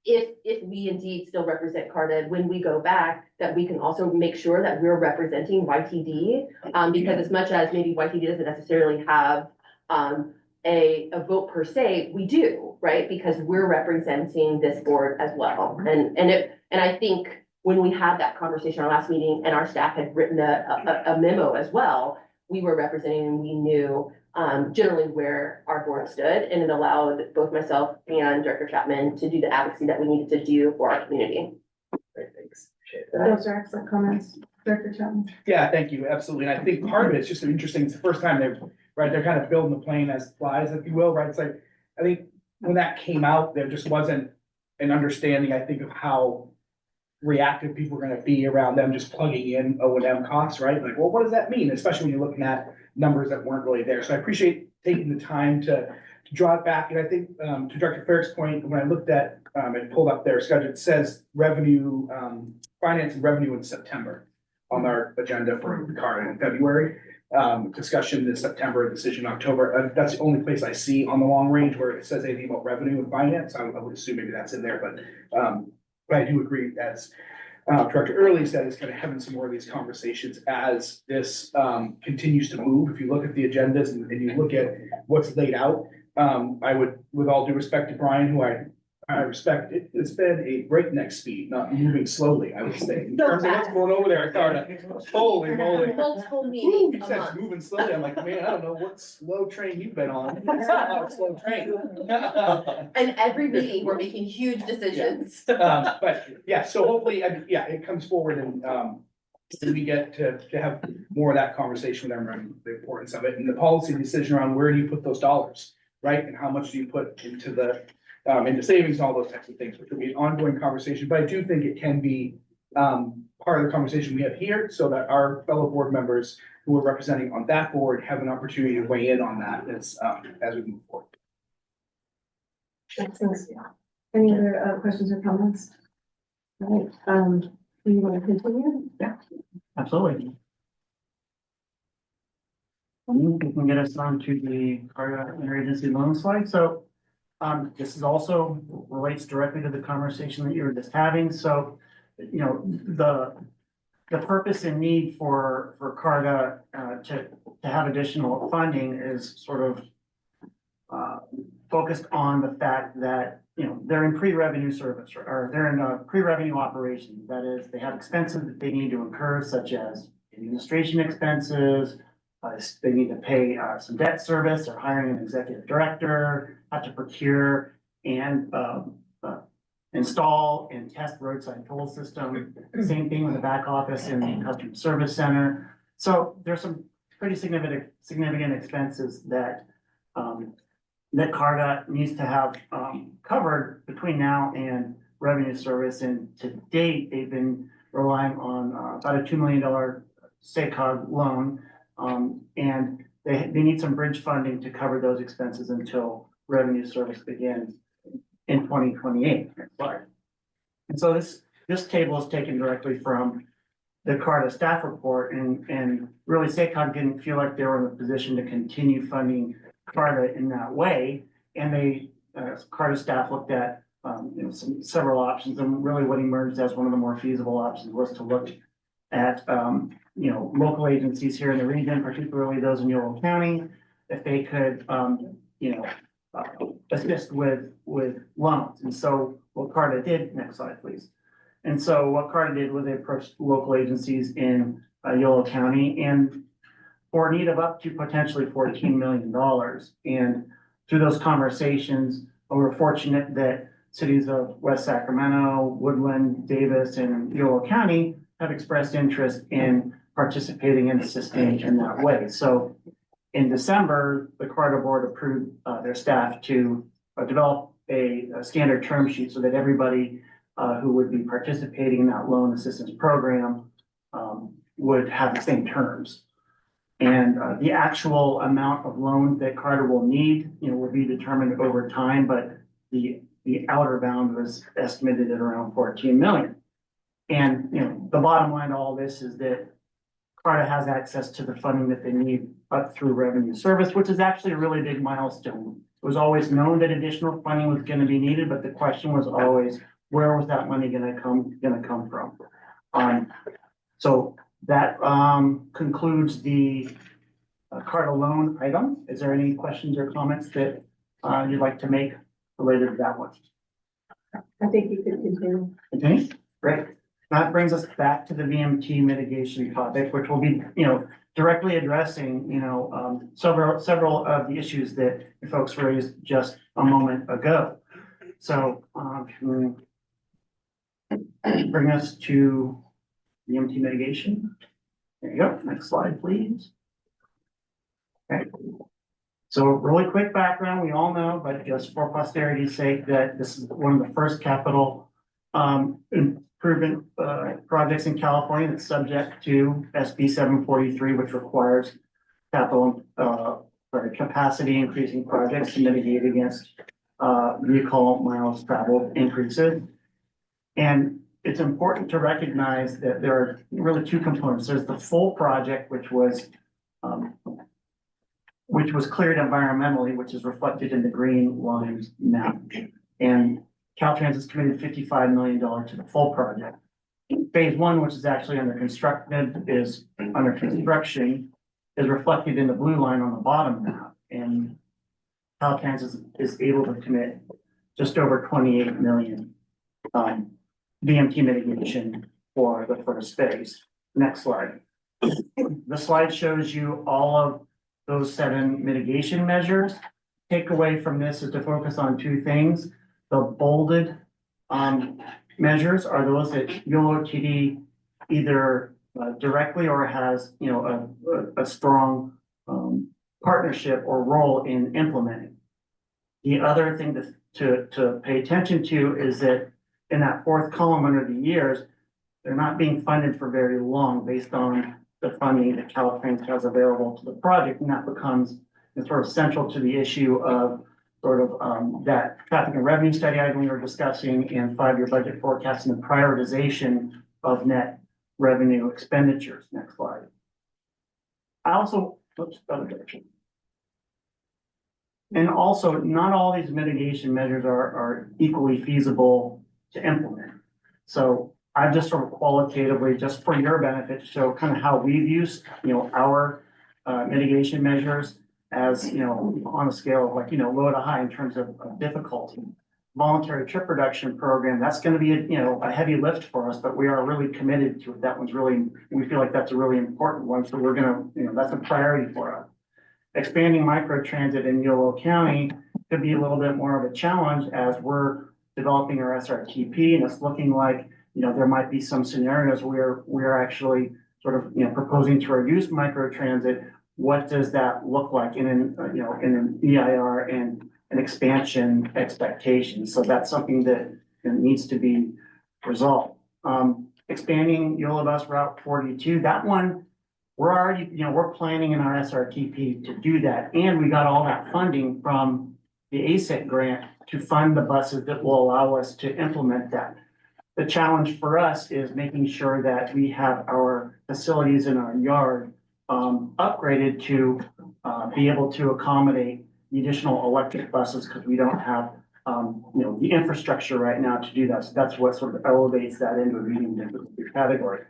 if we indeed still represent CARTA, when we go back, that we can also make sure that we're representing YTD, because as much as maybe YTD doesn't necessarily have a vote per se, we do, right? Because we're representing this board as well. And I think when we had that conversation our last meeting and our staff had written a memo as well, we were representing and we knew generally where our board stood, and it allowed both myself and Director Chapman to do the advocacy that we needed to do for our community. Great, thanks. Appreciate that. Those are excellent comments, Director Chapman. Yeah, thank you, absolutely. And I think part of it's just interesting, it's the first time they're kind of building the plane as it flies, if you will, right? It's like, I think when that came out, there just wasn't an understanding, I think, of how reactive people are gonna be around them just plugging in O&M costs, right? Like, well, what does that mean? Especially when you're looking at numbers that weren't really there. So I appreciate taking the time to draw it back. And I think, to Director Ferrick's point, when I looked at, and pulled up their schedule, it says revenue, finance and revenue in September on our agenda for the CARTA in February. Discussion in September, decision October. That's the only place I see on the long range where it says anything about revenue and finance. I would assume maybe that's in there, but I do agree, as Director Early said, is kind of having some more of these conversations as this continues to move. If you look at the agendas and you look at what's laid out, I would, with all due respect to Brian, who I respect, it's been a breakneck speed, not moving slowly, I would say. In terms of what's going over there at CARTA. Holy moly. Multiple Woo, meetings you a said it's month. moving slowly. I'm like, man, I don't know what slow train you've been on. It's not a slow train. And every meeting, we're making huge decisions. But yeah, so hopefully, it comes forward and we get to have more of that conversation with them around the importance of it and the policy decision around where do you put those dollars, right? And how much do you put into into savings and all those types of things, which will be an ongoing conversation. But I do think it can be part of the conversation we have here so that our fellow board members who are representing on that board have an opportunity to weigh in on that as we move forward. Excellent. Any other questions or comments? All right, do you want to continue? Yeah, absolutely. We can get us on to the CARTA interagency loan slide. So this is also relates directly to the conversation that you were just having. So, the purpose and need for CARTA to have additional funding is sort of focused on the fact that, they're in pre-revenue service or they're in a pre-revenue operation. That is, they have expenses that they need to incur, such as administration expenses. They need to pay some debt service or hiring an executive director, have to procure and install and test roadside toll system. Same thing with the back office and the customer service center. So there's some pretty significant expenses that that CARTA needs to have covered between now and revenue service. And to date, they've been relying on about a $2 million SACOG loan. And they need some bridge funding to cover those expenses until revenue service begins in 2028. And so this table is taken directly from the CARTA staff report, and really SACOG didn't feel like they were in a position to continue funding CARTA in that way. And they, CARTA staff looked at several options, and really what emerged as one of the more feasible options was to look at local agencies here in the region, particularly those in Yolo County, if they could assist with loans. And so what CARTA did, next slide, please. And so what CARTA did was they approached local agencies in Yolo County and for a need of up to potentially $14 million. And through those conversations, we're fortunate that cities of West Sacramento, Woodland, Davis, and Yolo County have expressed interest in participating and assisting in that way. So in December, the corridor board approved their staff to develop a standard term sheet so that everybody who would be participating in that loan assistance program would have the same terms. And the actual amount of loan that Carter will need, will be determined over time, but the outer bound was estimated at around 14 million. And, the bottom line to all this is that Carter has access to the funding that they need up through revenue service, which is actually a really big milestone. It was always known that additional funding was going to be needed, but the question was always, where was that money going to come from? So that concludes the Carter loan item. Is there any questions or comments that you'd like to make related to that one? I think you could continue. Okay, great. That brings us back to the VMT mitigation topic, which will be, directly addressing, several of the issues that you folks raised just a moment ago. So, bring us to VMT mitigation. There you go. Next slide, please. Okay. So really quick background, we all know, but just for posterity's sake, that this is one of the first capital improvement projects in California that's subject to SB 743, which requires capital capacity increasing projects to mitigate against vehicle miles traveled increases. And it's important to recognize that there are really two components. There's the full project, which was cleared environmentally, which is reflected in the green lines map. And Caltransit's committed $55 million to the full project. Phase one, which is actually under construction, is reflected in the blue line on the bottom map. And Caltrans is able to commit just over 28 million VMT mitigation for the first phase. Next slide. The slide shows you all of those 7 mitigation measures. Takeaway from this is to focus on two things. The bolded measures are those that YoloTD either directly or has a strong partnership or role in implementing. The other thing to pay attention to is that in that fourth column under the years, they're not being funded for very long based on the funding that Caltrans has available to the project, and that becomes sort of central to the issue of that traffic and revenue study item we were discussing and 5-year budget forecast and the prioritization of net revenue expenditures. Next slide. Other direction. And also, not all these mitigation measures are equally feasible to implement. So I've just sort of qualitatively, just for your benefit, show kind of how we've used, our mitigation measures as, on a scale of low to high in terms of difficulty. Voluntary trip reduction program, that's going to be a heavy lift for us, but we are really committed to it. That one's we feel like that's a really important one. So we're going to, that's a priority for us. Expanding microtransit in Yolo County could be a little bit more of a challenge as we're developing our SRTP, and it's looking like, there might be some scenarios where we're actually sort of, proposing to reduce microtransit. What does that look like in an EIR and an expansion expectation? So that's something that needs to be resolved. Expanding Yolo Bus Route 42, that one, we're already, we're planning in our SRTP to do that. And we got all that funding from the ASIC grant to fund the buses that will allow us to implement that. The challenge for us is making sure that we have our facilities in our yard upgraded to be able to accommodate the additional electric buses because we don't have the infrastructure right now to do that. So that's what sort of elevates that into a medium difficulty category.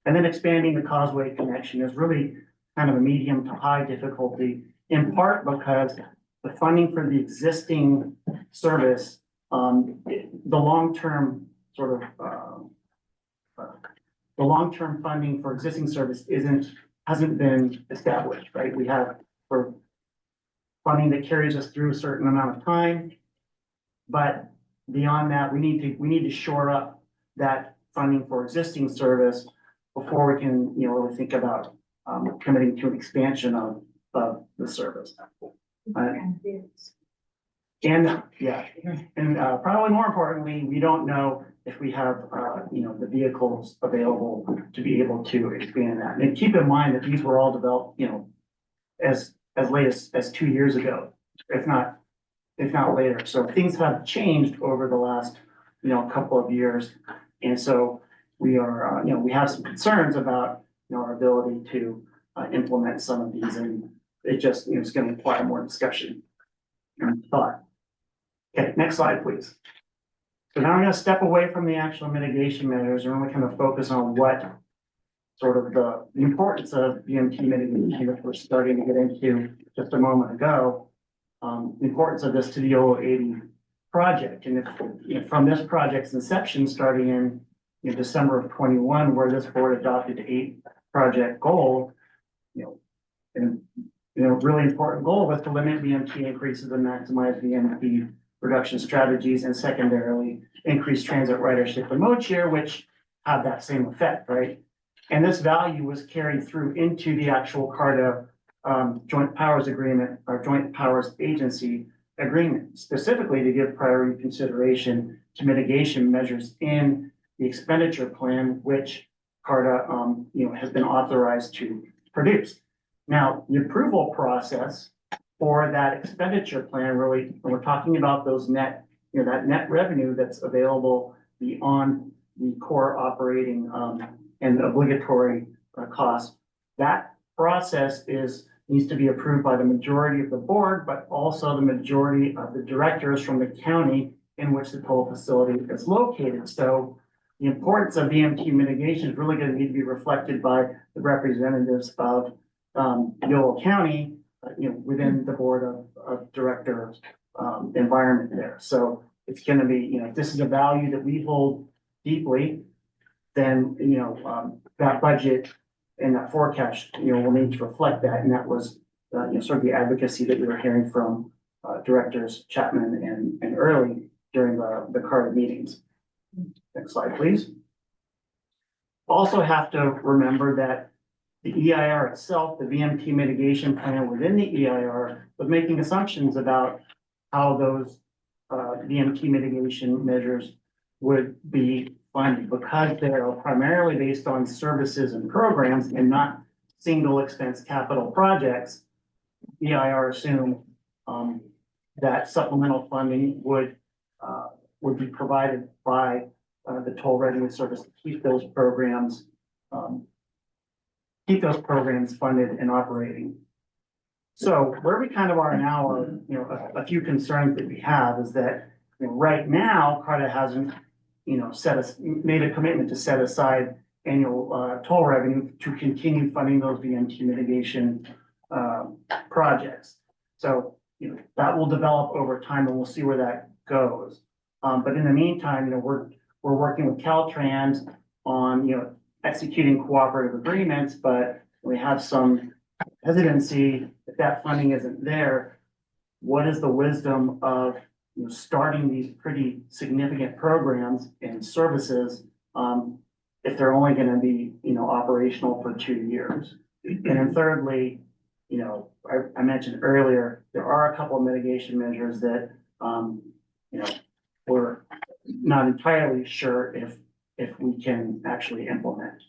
And then expanding the causeway connection is really kind of a medium to high difficulty, in part because the funding for the existing service, the long-term funding for existing service hasn't been established, right? We have for funding that carries us through a certain amount of time. But beyond that, we need to shore up that funding for existing service before we can, really think about committing to an expansion of the service. And yeah, and probably more importantly, we don't know if we have, the vehicles available to be able to expand that. And keep in mind that these were all developed, as late as 2 years ago, if not later. So things have changed over the last, couple of years. And so we are, we have some concerns about, our ability to implement some of these, and it just, it's going to require more discussion and thought. Okay, next slide, please. So now I'm going to step away from the actual mitigation measures and really kind of focus on what sort of the importance of BMT mitigation, which we're starting to get into just a moment ago. The importance of this to the YoloTD project. And if, from this project's inception, starting in December of 21, where this board adopted the 8-project goal, and really important goal was to limit BMT increases and maximize BMT reduction strategies, and secondarily increase transit ridership and mode share, which had that same effect, right? And this value was carried through into the actual CARTA Joint Powers Agreement or Joint Powers Agency Agreement, specifically to give priority consideration to mitigation measures in the expenditure plan, which CARTA has been authorized to produce. Now, the approval process for that expenditure plan, really, when we're talking about those net, that net revenue that's available beyond the core operating and obligatory costs, that process needs to be approved by the majority of the board, but also the majority of the directors from the county in which the toll facility is located. So the importance of BMT mitigation is really going to need to be reflected by the representatives of Yolo County, within the board of directors environment there. So it's going to be, if this is a value that we hold deeply, then, that budget and that forecast, will need to reflect that. And that was, sort of the advocacy that we were hearing from directors Chapman and Early during the CARTA meetings. Next slide, please. Also have to remember that the EIR itself, the VMT mitigation plan within the EIR, was making assumptions about how those VMT mitigation measures would be funded, because they are primarily based on services and programs and not single expense capital projects. EIR assumed that supplemental funding would be provided by the toll revenue service to keep those programs funded and operating. So where we kind of are now are, a few concerns that we have is that, right now, CARTA hasn't, made a commitment to set aside annual toll revenue to continue funding those VMT mitigation projects. So, that will develop over time and we'll see where that goes. But in the meantime, we're working with Caltrans on, executing cooperative agreements, but we have some hesitancy if that funding isn't there. What is the wisdom of starting these pretty significant programs and services if they're only going to be operational for 2 years? And then thirdly, I mentioned earlier, there are a couple of mitigation measures that we're not entirely sure if we can actually implement.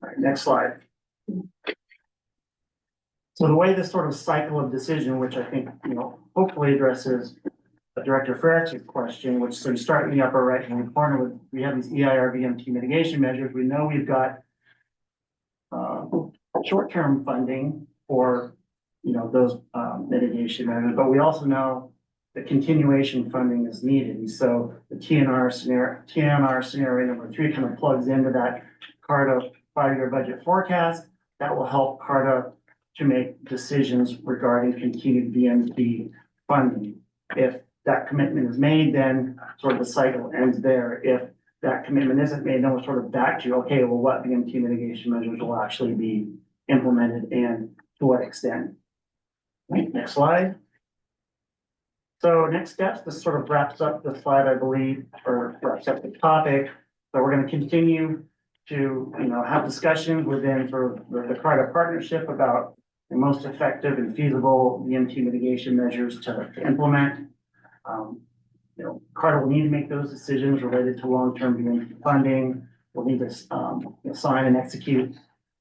All right, next slide. So the way this sort of cycle of decision, which I think, hopefully addresses Director Ferrick's question, which, so you start in the upper right-hand corner with, we have these EIR VMT mitigation measures. We know we've got short-term funding for, those mitigation measures, but we also know that continuation funding is needed. And so the TNR scenario number 3 kind of plugs into that CARTA 5-year budget forecast. That will help CARTA to make decisions regarding continued VMT funding. If that commitment is made, then sort of the cycle ends there. If that commitment isn't made, then we're sort of back to, okay, well, what VMT mitigation measures will actually be implemented and to what extent? Right, next slide. So next steps, this sort of wraps up the slide, I believe, or wraps up the topic. So we're gonna continue to, have discussions within sort of the CARTA partnership about the most effective and feasible EMT mitigation measures to implement. CARTA will need to make those decisions related to long-term EMT funding. We'll need to, sign and execute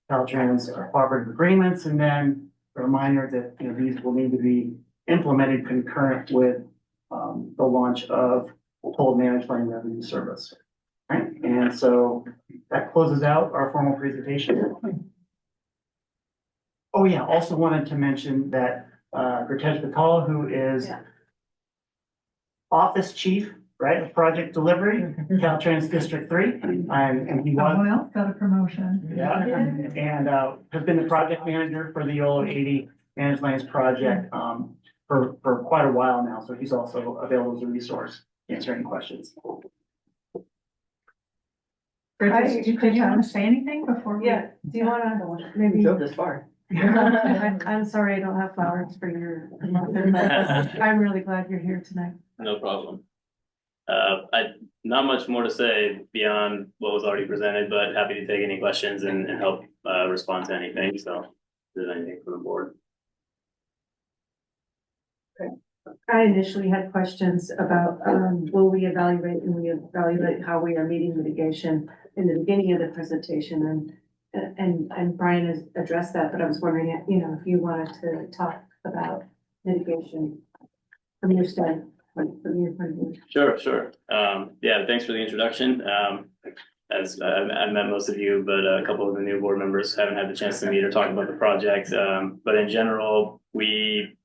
Caltrans cooperative agreements, and then a reminder that, these will need to be implemented concurrent with the launch of toll managed lane revenue service. Right, and so that closes out our formal presentation. Oh yeah, also wanted to mention that Gurtej Patel, who is office chief, right, of project delivery, Caltrans District 3, and he was. Someone else got a promotion. Yeah, and has been the project manager for the YoloTD managed lanes project for quite a while now, so he's also available as a resource to answer any questions. Did you want to say anything before we? Yeah, do you wanna maybe? Drove this far. I'm sorry, I don't have flowers for your, but I'm really glad you're here tonight. No problem. Not much more to say beyond what was already presented, but happy to take any questions and help respond to anything. So if there's anything from the board. I initially had questions about, will we evaluate and reevaluate how we are meeting mitigation in the beginning of the presentation, and Brian has addressed that, but I was wondering, if you wanted to talk about mitigation from your standpoint, from your point of view. Sure. Yeah, thanks for the introduction. As I met most of you, but a couple of the new board members haven't had the chance to meet or talk about the project. But in general, we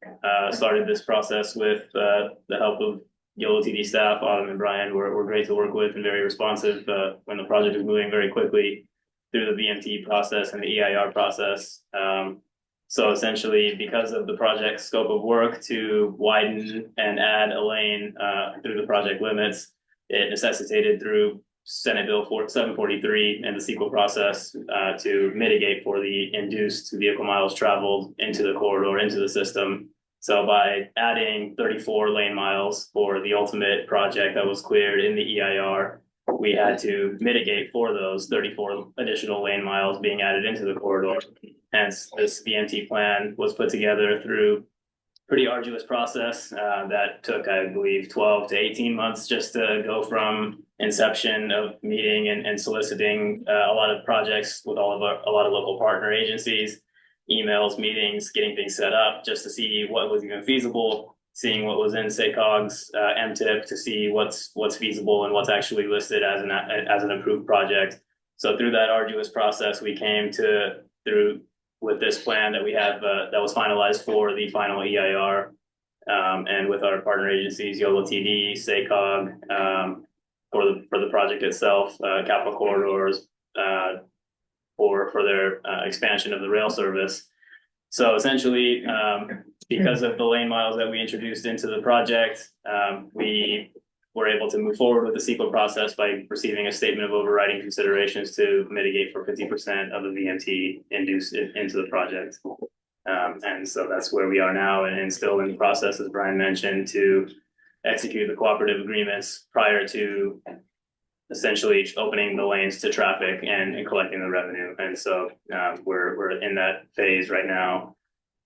started this process with the help of YoloTD staff. Autumn and Brian were great to work with and very responsive when the project was moving very quickly through the VMT process and the EIR process. So essentially, because of the project scope of work to widen and add a lane through the project limits, it necessitated through Senate Bill 743 and the CEQA process to mitigate for the induced vehicle miles traveled into the corridor, into the system. So by adding 34 lane miles for the ultimate project that was cleared in the EIR, we had to mitigate for those 34 additional lane miles being added into the corridor. Hence, this VMT plan was put together through pretty arduous process that took, I believe, 12 to 18 months just to go from inception of meeting and soliciting a lot of projects with a lot of local partner agencies, emails, meetings, getting things set up just to see what was even feasible, seeing what was in SACOG's MTIP to see what's feasible and what's actually listed as an approved project. So through that arduous process, we came through with this plan that we have that was finalized for the final EIR, and with our partner agencies, YoloTD, SACOG, for the project itself, Capital Corridors, for their expansion of the rail service. So essentially, because of the lane miles that we introduced into the project, we were able to move forward with the CEQA process by receiving a statement of overriding considerations to mitigate for 50% of the VMT induced into the project. And so that's where we are now, and still in the process, as Brian mentioned, to execute the cooperative agreements prior to essentially opening the lanes to traffic and collecting the revenue. And so we're in that phase right now.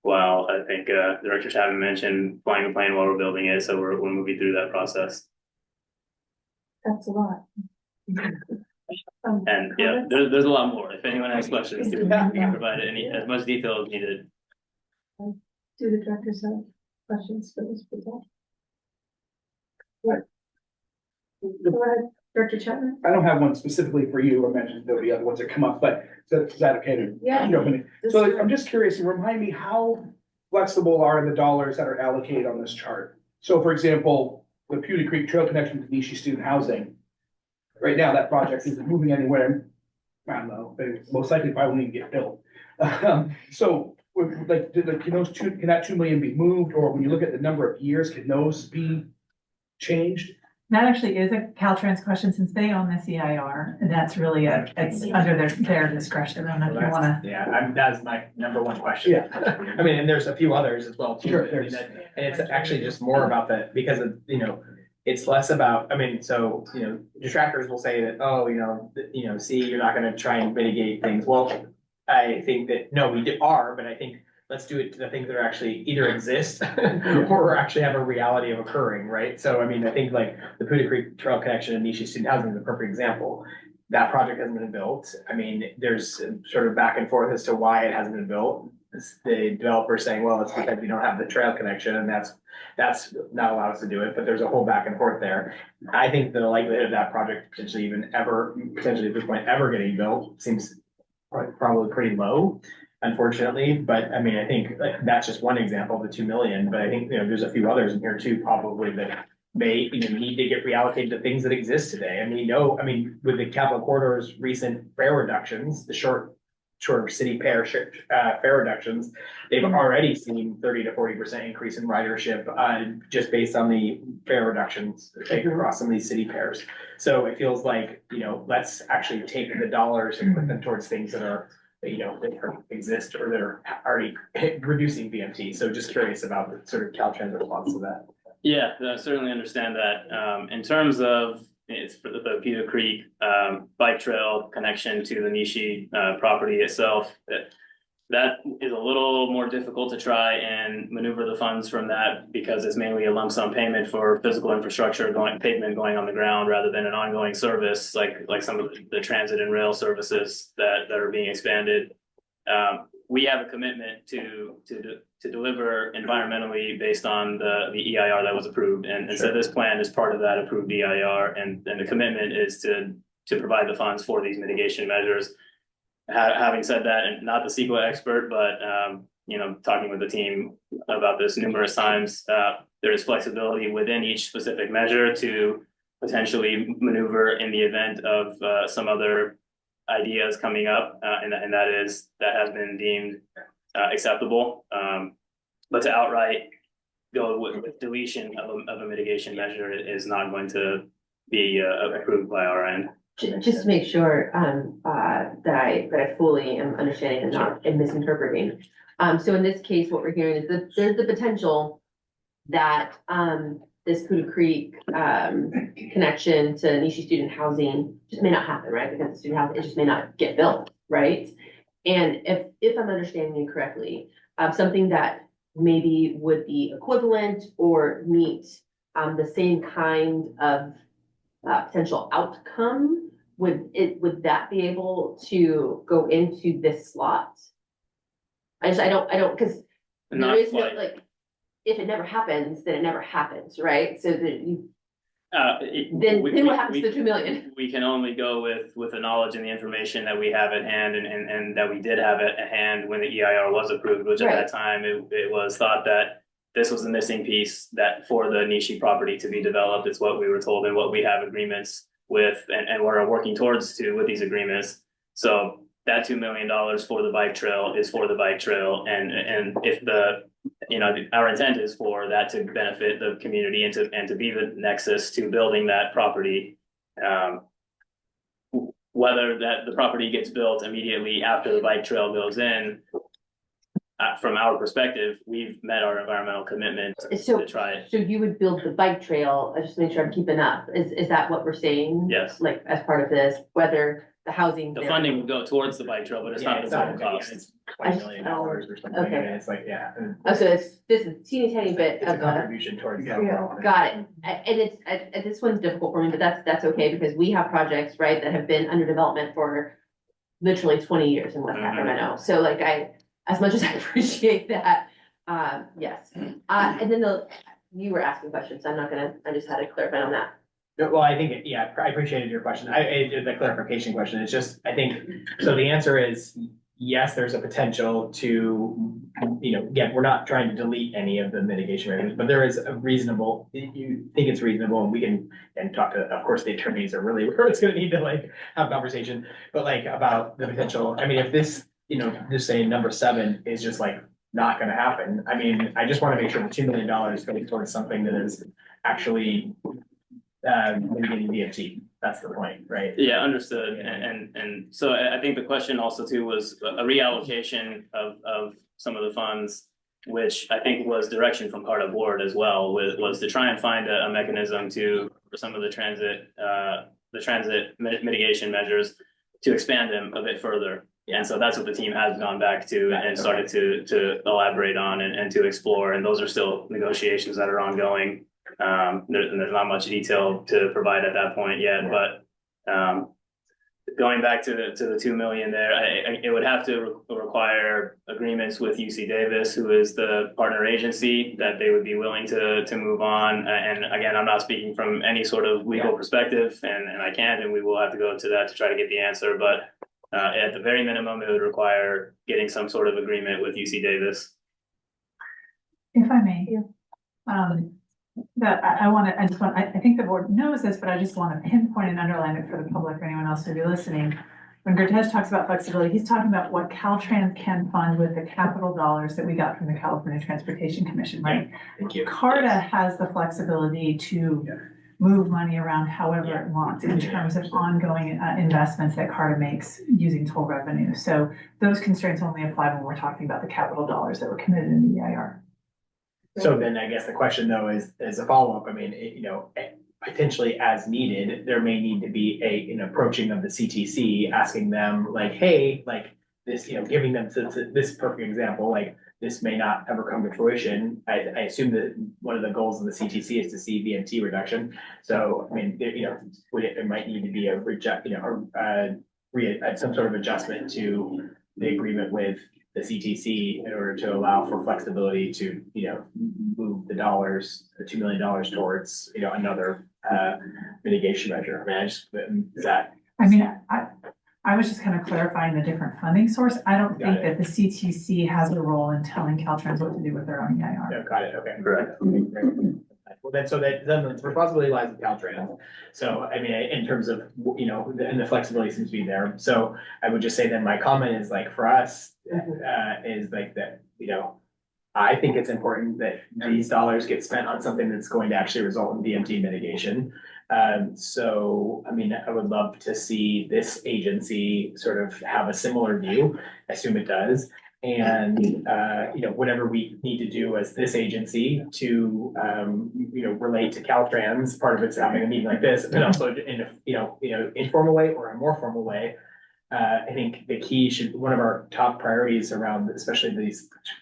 While I think directors haven't mentioned flying a plane while we're building it, so we're moving through that process. That's a lot. And yeah, there's a lot more. If anyone has questions, we can provide as much detail as needed. Do the directors have questions for this present? What? Go ahead, Director Chapman. I don't have one specifically for you. I mentioned there'll be other ones that come up, but is that okay to? Yeah. So I'm just curious, remind me, how flexible are the dollars that are allocated on this chart? So for example, the Pewter Creek Trail connection to Nishi student housing. Right now, that project isn't moving anywhere. I don't know, but most likely probably won't even get built. So can that 2 million be moved, or when you look at the number of years, can those be changed? That actually is a Caltrans question, since they own the CIR, and that's really it's under their discretion. I don't know if you wanna. Yeah, that's my number one question. Yeah. I mean, and there's a few others as well too. Sure, I mean, there's- and it's actually just more about because of, it's less about, I mean, so, detractors will say that, oh, see, you're not gonna try and mitigate things. Well, I think that, no, we are, but I think let's do it to the things that are actually either exist or actually have a reality of occurring, right? So, I mean, I think like the Poudre Creek Trail Connection and Nishi Student Housing is a perfect example. That project hasn't been built. I mean, there's sort of back and forth as to why it hasn't been built. The developer saying, well, it's because we don't have the trail connection and that's not allowed us to do it, but there's a whole back and forth there. I think the likelihood of that project potentially at this point, ever getting built seems probably pretty low, unfortunately. But I mean, I think that's just one example of the 2 million, but I think, there's a few others in here too, probably that may need to get reallocated to things that exist today. And we know, I mean, with the Capital Corridor's recent fare reductions, the short city fare reductions, they've already seen 30 to 40% increase in ridership, just based on the fare reductions across some of these city pairs. So it feels like, let's actually take the dollars and put them towards things that are, that exist or that are already reducing BMT. So just curious about the sort of Caltrans response to that. Yeah, I certainly understand that. In terms of it's for the Poudre Creek bike trail connection to the Nishi property itself, that is a little more difficult to try and maneuver the funds from that because it's mainly a lump sum payment for physical infrastructure pavement going on the ground rather than an ongoing service like some of the transit and rail services that are being expanded. We have a commitment to deliver environmentally based on the EIR that was approved. And so this plan is part of that approved EIR, and the commitment is to provide the funds for these mitigation measures. Having said that, and not the CEQA expert, but talking with the team about this numerous times, there is flexibility within each specific measure to potentially maneuver in the event of some other ideas coming up, and that has been deemed acceptable. But to outright go with deletion of a mitigation measure is not going to be approved by our end. Just to make sure that I fully am understanding and not misinterpreting. So in this case, what we're hearing is that there's the potential that this Poudre Creek connection to Nishi student housing just may not happen, right? Because the student housing, it just may not get built, right? And if I'm understanding you correctly, something that maybe would be equivalent or meet the same kind of potential outcome, would that be able to go into this slot? I don't, because there Not is no, quite. like, if it never happens, then it never happens, right? So that you, then what happens to the 2 million? We can only go with the knowledge and the information that we have at hand and that we did have at hand when the EIR was approved, which at Right. that time, it was thought that this was the missing piece that for the Nishi property to be developed. It's what we were told and what we have agreements with and we're working towards with these agreements. So that $2 million for the bike trail is for the bike trail. And if our intent is for that to benefit the community and to be the nexus to building that property. Whether that the property gets built immediately after the bike trail goes in, from our perspective, we've met our environmental commitment to try it. So you would build the bike trail, just to make sure I'm keeping up, is that what we're saying? Yes. Like, as part of this, whether the housing. The funding would go towards the bike trail, but it's not the total cost. It's $20 million or something, Okay. and it's like, yeah. Oh, so this is teeny tiny bit It's a of contribution towards the overall. got it. And this one's difficult for me, but that's okay, because we have projects, right, that have been under development for literally 20 years in West Sacramento. So like as much as I appreciate that, yes. And then you were asking questions, I just had to clarify on that. No, well, I think, I appreciated your question. The clarification question. It's just, I think, so the answer is yes, there's a potential to, again, we're not trying to delete any of the mitigation measures, but there is a reasonable, you think it's reasonable, and we can, and talk to, of course, the attorneys are really where it's gonna need to have a conversation, but about the potential, I mean, if this, just say number 7 is just not gonna happen. I mean, I just wanna make sure the $2 million goes towards something that is actually mitigating DMT. That's the point, right? Yeah, understood. And so I think the question also too was a reallocation of some of the funds, which I think was direction from part of board as well, was to try and find a mechanism for some of the transit mitigation measures to expand them a bit further. And so that's what the team has gone back to and started to elaborate on and to explore. And those are still negotiations that are ongoing. There's not much detail to provide at that point yet, but going back to the 2 million there, it would have to require agreements with UC Davis, who is the partner agency, that they would be willing to move on. And again, I'm not speaking from any sort of legal perspective, and I can't, and we will have to go to that to try to get the answer. But at the very minimum, it would require getting some sort of agreement with UC Davis. If I may. That I think the board knows this, but I just want to pinpoint and underline it for the public or anyone else who be listening. When Gertesh talks about flexibility, he's talking about what Caltrans can fund with the capital dollars that we got from the California Transportation Commission, right? Thank you. CARTA has the flexibility to move money around however it wants in terms of ongoing investments that CARTA makes using toll revenue. So those constraints only apply when we're talking about the capital dollars that were committed in the EIR. So then I guess the question though is, as a follow-up, I mean, potentially as needed, there may need to be an approaching of the CTC, asking them like, hey, like this, giving them this perfect example, like this may not ever come to fruition. I assume that one of the goals of the CTC is to see VMT reduction. So, I mean, it might need to be some sort of adjustment to the agreement with the CTC in order to allow for flexibility to, move the $2 million towards, another mitigation measure. I mean, I was just kind of clarifying the different funding source. I don't think that the CTC has a role in telling Caltrans what to do with their own EIR. No, got it. Okay. Correct. Well, then the responsibility lies with Caltrans. So, I mean, in terms of, and the flexibility seems to be there. So I would just say then my comment is like, for us, is like that, I think it's important that these dollars get spent on something that's going to actually result in DMT mitigation. So, I mean, I would love to see this agency sort of have a similar view. I assume it does. And, whatever we need to do as this agency to, relate to Caltrans, part of it's having a meeting like this, but also in a, informal way or a more formal way. I think the key one of our top priorities around, especially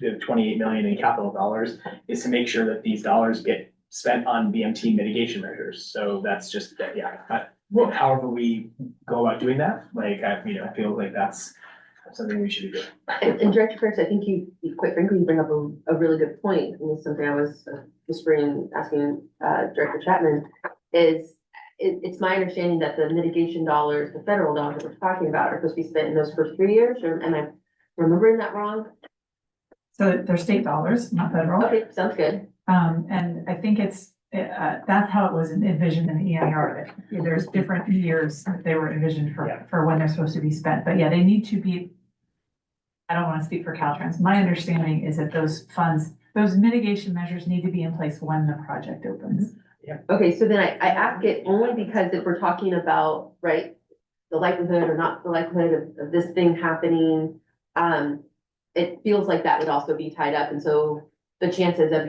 the 28 million in capital dollars, is to make sure that these dollars get spent on VMT mitigation measures. So that's just, however we go about doing that, like, I feel like that's something we should be doing. And Director Kurtz, I think you quite frankly, you bring up a really good point, and it's something I was asking Director Chapman, is it's my understanding that the mitigation dollars, the federal dollars that we're talking about, are supposed to be spent in those first 3 years, or am I remembering that wrong? So they're state dollars, not federal. Okay, sounds good. And I think that's how it was envisioned in the EIR, that there's different years that they were envisioned for when they're supposed to be spent. But yeah, they need to be, I don't want to speak for Caltrans. My understanding is that those funds, those mitigation measures need to be in place when the project opens. Yeah. Okay, so then I ask it only because if we're talking about, right, the likelihood or not the likelihood of this thing happening, it feels like that would also be tied up. And so the chances of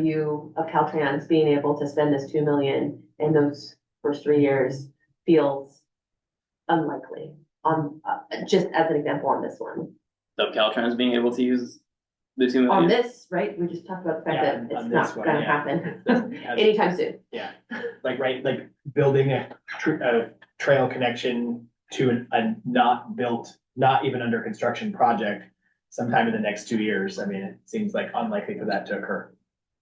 Caltrans being able to spend this 2 million in those first 3 years feels unlikely just as an example on this one. So Caltrans being able to use the 2 million? On this, right, we just talked about the fact that it's not gonna happen anytime soon. Yeah, like building a trail connection to a not built, not even under construction project sometime in the next 2 years. I mean, it seems like unlikely for that to occur.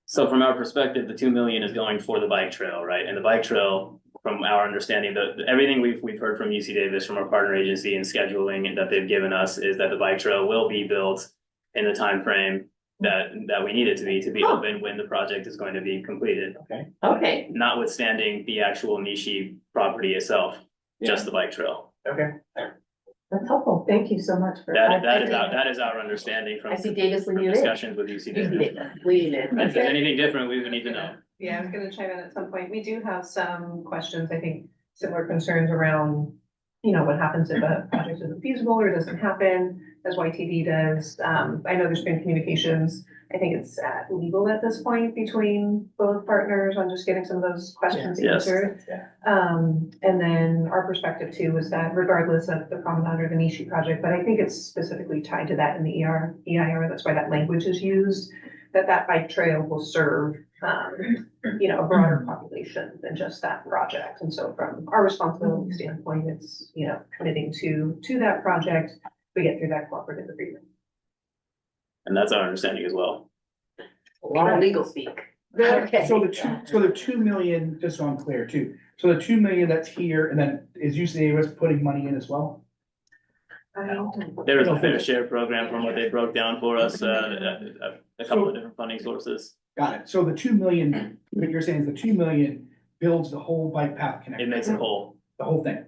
So from our perspective, the 2 million is going for the bike trail, right? And the bike trail, from our understanding, everything we've heard from UC Davis, from our partner agency and scheduling that they've given us, is that the bike trail will be built in the time frame that we need it to be open when the project is going to be completed. Okay. Notwithstanding the actual Nishi property itself, just the bike trail. Okay. That's helpful. Thank you so much for That is our understanding from I see Davis when you discussions with UC Davis. Leading it. If there's anything different, we would need to know. Yeah, I was gonna chime in at some point. We do have some questions, I think, similar concerns around, what happens if a project isn't feasible or doesn't happen, as YTD does. I know there's been communications, I think it's legal at this point between both partners on just getting some of those questions Yes. answered. Yeah. And then our perspective too was that regardless of the promenade or the Nishi project, but I think it's specifically tied to that in the EIR, that's why that language is used, that bike trail will serve, a broader population than just that project. And so from our responsibility standpoint, it's, committing to that project, we get through that cooperative agreement. And that's our understanding as well. Legal speak. Okay. So the 2 million, just so I'm clear too, so the 2 million that's here, and then is UC Davis putting money in as well? There was a fair share program from what they broke down for us, a couple of different funding sources. Got it. So the 2 million, what you're saying is the 2 million builds the whole bike path It connection, makes it whole. the whole thing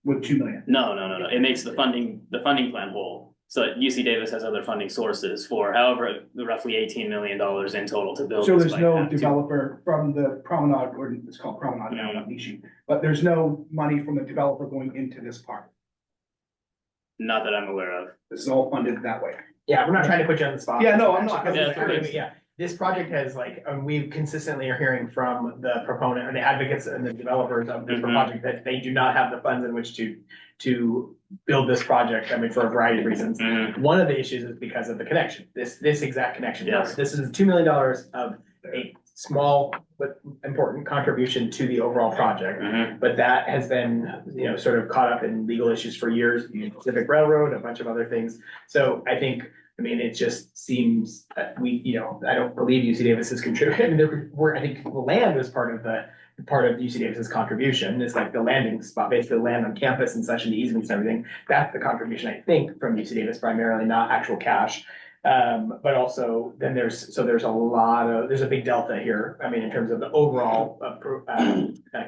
with 2 million. No. It makes the funding plan whole. So UC Davis has other funding sources for however, roughly $18 million in total to build. So this there's bike no path too. developer from the promenade, or it's called promenade now, not Nishi, but there's no money from the developer going into this part. Not that I'm aware of. This is all funded that way. Yeah, we're not trying to put you on the spot. Yeah, no, I'm not. Because Yeah, I mean, yeah, this project has we consistently are hearing from the proponent or the advocates and the developers of this Mhm. project that they do not have the funds in which to build this project, I mean, for a variety of reasons. Mhm. One of the issues is because of the connection, this exact connection. Yes. This is $2 million of a small but important contribution to the overall project. Mhm. But that has been, sort of caught up in legal issues for years, Pacific Railroad, a bunch of other things. So I think, it just seems that I don't believe UC Davis is contributing. I think the land was part of UC Davis's contribution. It's like the landing spot, basically land on campus and such, and the easements and everything. That's the contribution, I think, from UC Davis primarily, not actual cash. But also then there's a big delta here. In terms of the overall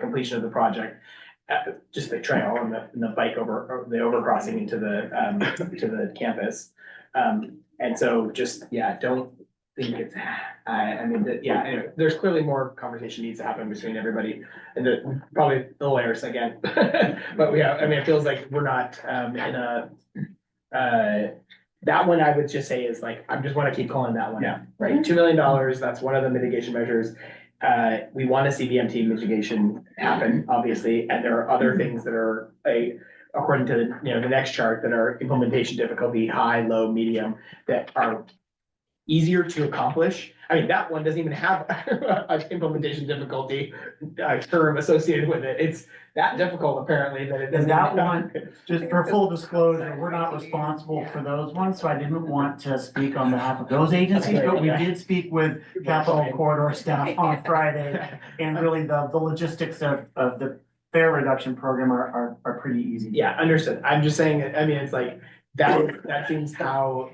completion of the project, just the trail and the bike over, or the overcrossing into the campus. And so don't think it's, anyway, there's clearly more conversation needs to happen between everybody and probably the lawyers again. But it feels like we're not, that one I would just say is I just want to keep calling that one out, right? $2 million, that's one of the mitigation measures. We want to see VMT mitigation happen, obviously, and there are other things that are according to the next chart that are implementation difficulty, high, low, medium, that are easier to accomplish. That one doesn't even have an implementation difficulty term associated with it. It's that difficult apparently that it doesn't. That one, just for full disclosure, we're not responsible for those ones, so I didn't want to speak on behalf of those agencies, but we did speak with Capital Corridor staff on Friday. And really the logistics of the fare reduction program are pretty easy. Yeah, understood. I'm just saying, it's that seems how,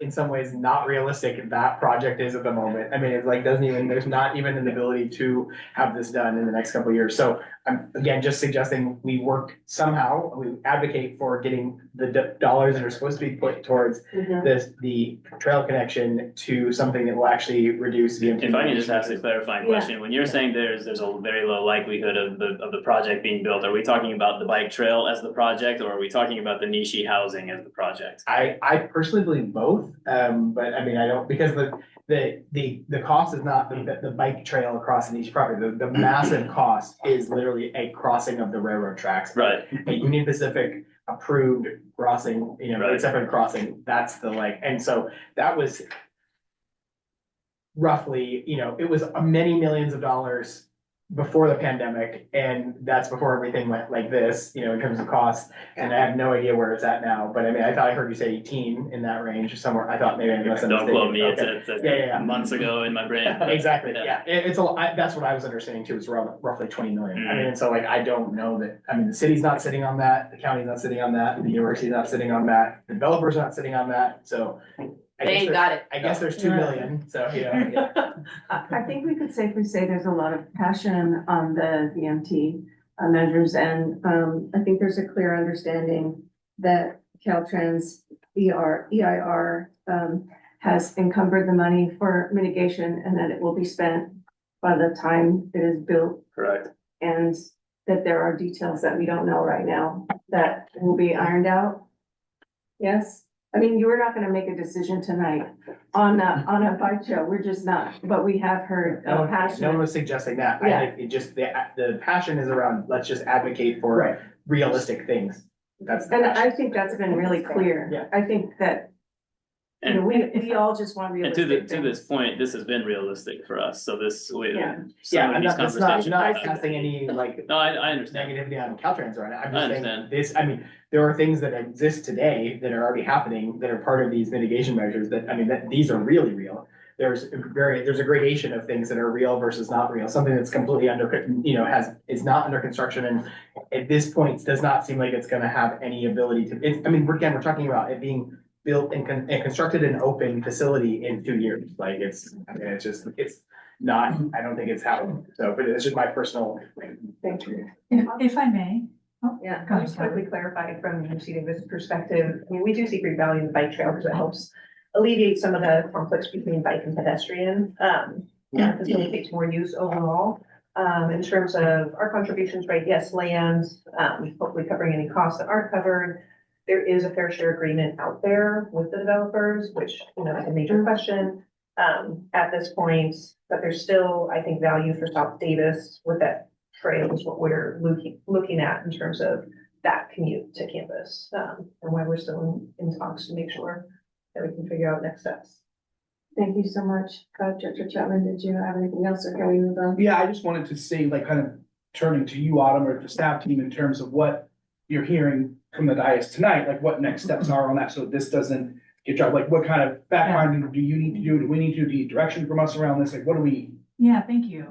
in some ways, not realistic that project is at the moment. There's not even an ability to have this done in the next couple of years. So I'm, again, just suggesting we work somehow, we advocate for getting the dollars that are supposed to be put towards the trail connection to something that will actually reduce the. If I can just ask a clarifying question, when you're saying there's a very low likelihood of the project being built, are we talking about the bike trail as the project, or are we talking about the Nishi housing as the project? I personally believe both, but I don't, because the cost is not the bike trail across each property. The massive cost is literally a crossing of the railroad tracks. Right. A Union Pacific approved crossing, Right. separate crossing, that's and so that was roughly, it was many millions of dollars before the pandemic, and that's before everything went like this, in terms of costs. And I have no idea where it's at now, but I thought I heard you say 18 in that range somewhere. I thought maybe I must have Don't quote me, mistaken. it's Yeah. months ago in my brain. Exactly, yeah. It's a lot. That's what I was understanding too, it's roughly 20 million. And so I don't know that, the city's not sitting on that, the county's not sitting on that, the university's not sitting on that, the developer's not sitting on that, so. They got it. I guess there's 2 million, so, I think we could safely say there's a lot of passion on the VMT measures, and I think there's a clear understanding that Caltrans EIR has encumbered the money for mitigation and that it will be spent by the time it is built, Correct. and that there are details that we don't know right now that will be ironed out? Yes? I mean, you were not gonna make a decision tonight on a bike show, we're just not, but we have heard No one passion. was suggesting that. I Yeah. think it just, the passion is around, let's just advocate for Right. realistic things. That's the And passion. I think that's been really clear. Yeah. I think that, you know, And, we all just want and realistic to this things. point, this has been realistic for us, so this, Yeah. some Yeah, of I'm these not, that's not, conversations. not casting any like No, I understand. negativity on Caltrans or anything. I'm I just saying understand. this, I mean, there are things that exist today that are already happening that are part of these mitigation measures that, I mean, that these are really real. There's a gradation of things that are real versus not real, something that's completely under, you know, is not under construction and at this point does not seem like it's gonna have any ability to, I mean, we're talking about it being built and constructed an open facility in 2 years. Like it's, I mean, it's not, I don't think it's happening. So, but it's just my personal. Thank you. If I may. Yeah, Go I'll ahead, just quickly clarify from UC Davis perspective, I mean, we do see great value in the bike trail because it helps alleviate some of the conflicts between bike and pedestrian. Facilitates more use overall. In terms of our contributions, right, yes, land, hopefully covering any costs that aren't covered. There is a fair share agreement out there with the developers, which, you know, is a major question, at this point. But there's still, I think, value for South Davis with that trail is what we're looking at in terms of that commute to campus. And why we're still in talks to make sure that we can figure out next steps. Thank you so much. Director Chapman, did you have anything else or can we move on? Yeah, I just wanted to say, like, kind of turning to you, Autumn, or the staff team in terms of what you're hearing from the dais tonight, like what next steps are on that, so this doesn't get dropped, like what kind of background do you need to do, do we need to do, do you need direction from us around this, like what do we? Yeah, thank you.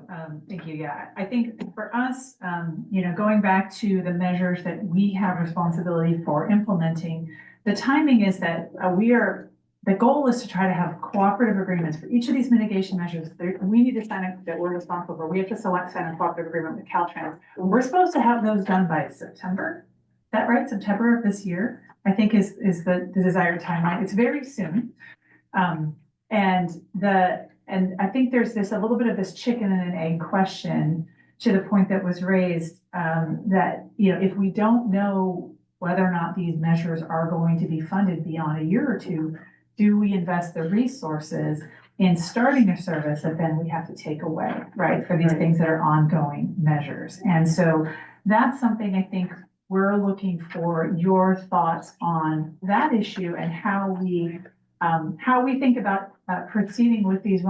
Thank you. Yeah, I think for us, you know, going back to the measures that we have responsibility for implementing, the timing is that the goal is to try to have cooperative agreements for each of these mitigation measures. We need to sign that we're responsible for. We have to sign a cooperative agreement with Caltrans. We're supposed to have those done by September. Is that right? September of this year, I think is the desired timeline. It's very soon. And I think there's a little bit of this chicken and an egg question to the point that was raised, that, you know, if we don't know whether or not these measures are going to be funded beyond a year or two, do we invest the resources in starting a service that then we have to take away, right, for these things that are ongoing measures? And so that's something I think we're looking for your thoughts on that issue and how we think about proceeding with these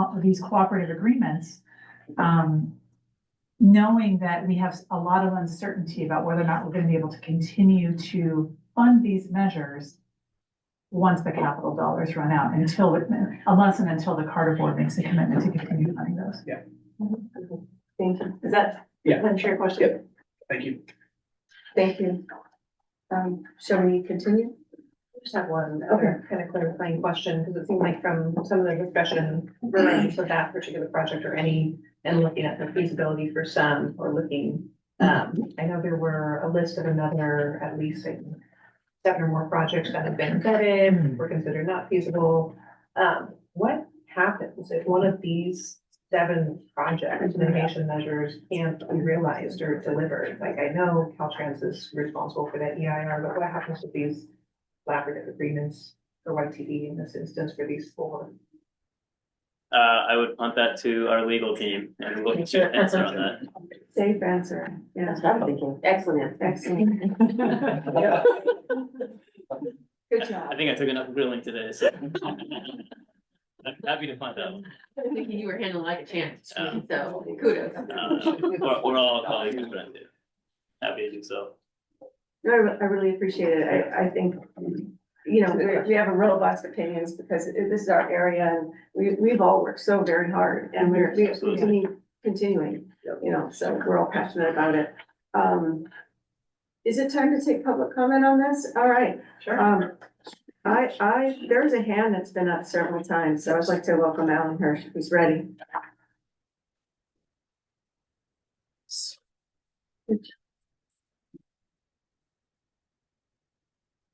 cooperative agreements, knowing that we have a lot of uncertainty about whether or not we're going to be able to continue to fund these measures once the capital dollars run out, unless and until the Carter Board makes a commitment to continue funding those. Yeah. Thank you. Is that? Yeah. Answer your question? Yep. Thank you. Thank you. Shall we continue? Just have one Okay. other kind of clarifying question, because it seemed like from some of the discussion related to that particular project or any, and looking at the feasibility for some, or looking, I know there were a list of another, at least like 7 or more projects that have been vetted, were considered not feasible. What happens if one of these 7 project mitigation measures can't be realized or delivered? Like, I know Caltrans is responsible for that EIR, but what happens with these collaborative agreements for YTD in this instance for these 4? I would punt that to our legal team and look at your answer on that. Safe answer. Yeah. That's what I'm thinking. Excellent. Excellent. Good job. I think I took enough grilling today, so. I'm happy to punt that one. I'm thinking you were handling like a champ, so kudos. We're all colleagues and friends here. Happy to do so. I really appreciate it. I think, you know, we have a robust opinions because this is our area and we've all worked so very hard and we're continuing, you know, so we're all passionate about it. Is it time to take public comment on this? All right. Sure. There's a hand that's been up several times, so I'd like to welcome Alan Hirsch, who's ready.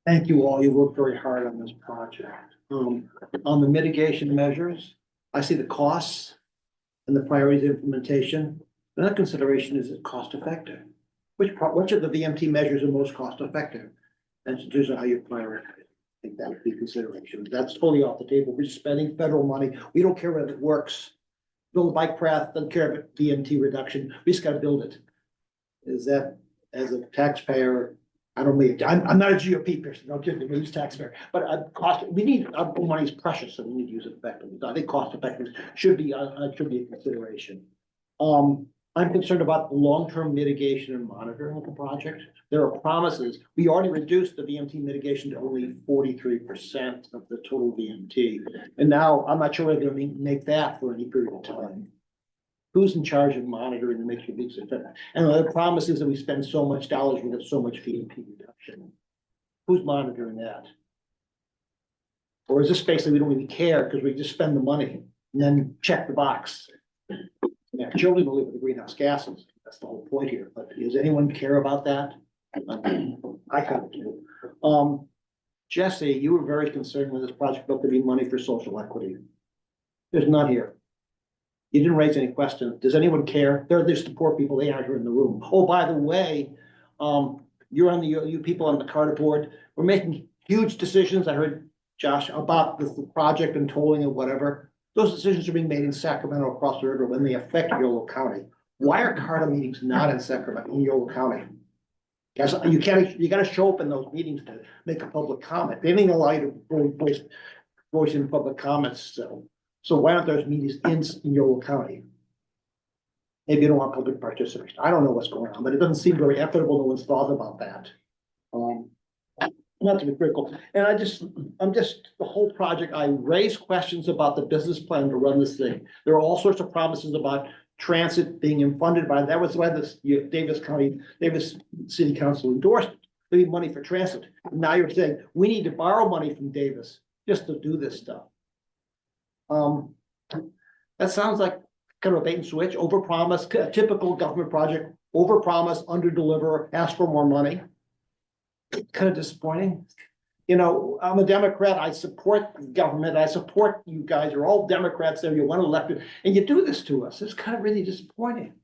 Thank you all. You worked very hard on this project. On the mitigation measures, I see the costs and the priorities of implementation, another consideration is it cost effective? Which of the VMT measures are most cost effective? And so those are how you prioritize. I think that would be consideration. That's fully off the table. We're spending federal money. We don't care whether it works. Build a bike path, doesn't care about VMT reduction. We just gotta build it. Is that, as a taxpayer, I don't mean, I'm not a GOP person, don't give me, I'm just taxpayer, but we need, our money is precious, so we need to use it effectively. I think cost effectiveness should be a consideration. I'm concerned about the long-term mitigation and monitoring of the project. There are promises. We already reduced the VMT mitigation to only 43% of the total VMT. And now I'm not sure whether they're going to make that for any period of time. Who's in charge of monitoring and making things effective? And the promise is that we spend so much dollars, we get so much VMT reduction. Who's monitoring that? Or is this basically we don't really care because we just spend the money and then check the box? Yeah, children will live with the greenhouse gases. That's the whole point here. But does anyone care about that? I kind of do. Jesse, you were very concerned with this project about there being money for social equity. There's none here. You didn't raise any question. Does anyone care? There's the poor people. They aren't here in the room. Oh, by the way, you're on you people on the Carter board. We're making huge decisions. I heard Josh about the project and tolling and whatever. Those decisions are being made in Sacramento across the river when they affect Yolo County. Why are Carter meetings not in Sacramento, in Yolo County? Guys, you gotta show up in those meetings to make a public comment. They didn't allow you to voice in public comments, so why aren't those meetings in Yolo County? Maybe you don't want public participation. I don't know what's going on, but it doesn't seem very equitable. No one's thought about that. Not to be critical. And I'm just, the whole project, I raised questions about the business plan to run this thing. There are all sorts of promises about transit being funded by, that was why this Davis City Council endorsed it. They need money for transit. Now you're saying we need to borrow money from Davis just to do this stuff. That sounds like kind of a bait and switch, overpromise, a typical government project, overpromise, underdeliver, ask for more money. Kind of disappointing. You know, I'm a Democrat. I support the government. I support you guys. You're all Democrats there. You want elected, and you do this to us. It's kind of really disappointing.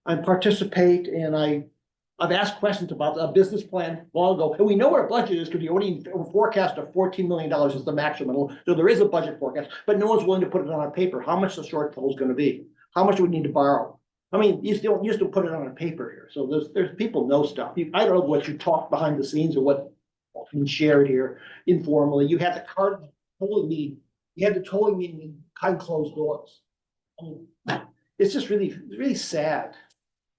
I participate, and I've asked questions about a business plan long ago, and we know our budget is because you only forecast of $14 million is the maximum. So there is a budget forecast, but no one's willing to put it on paper. How much the shortfall is going to be? How much do we need to borrow? I mean, you still put it on paper here. So there's people know stuff. I don't know what you talk behind the scenes or what been shared here informally. You had the card tolling me. You had the tolling meeting behind closed doors. I mean, it's just really sad.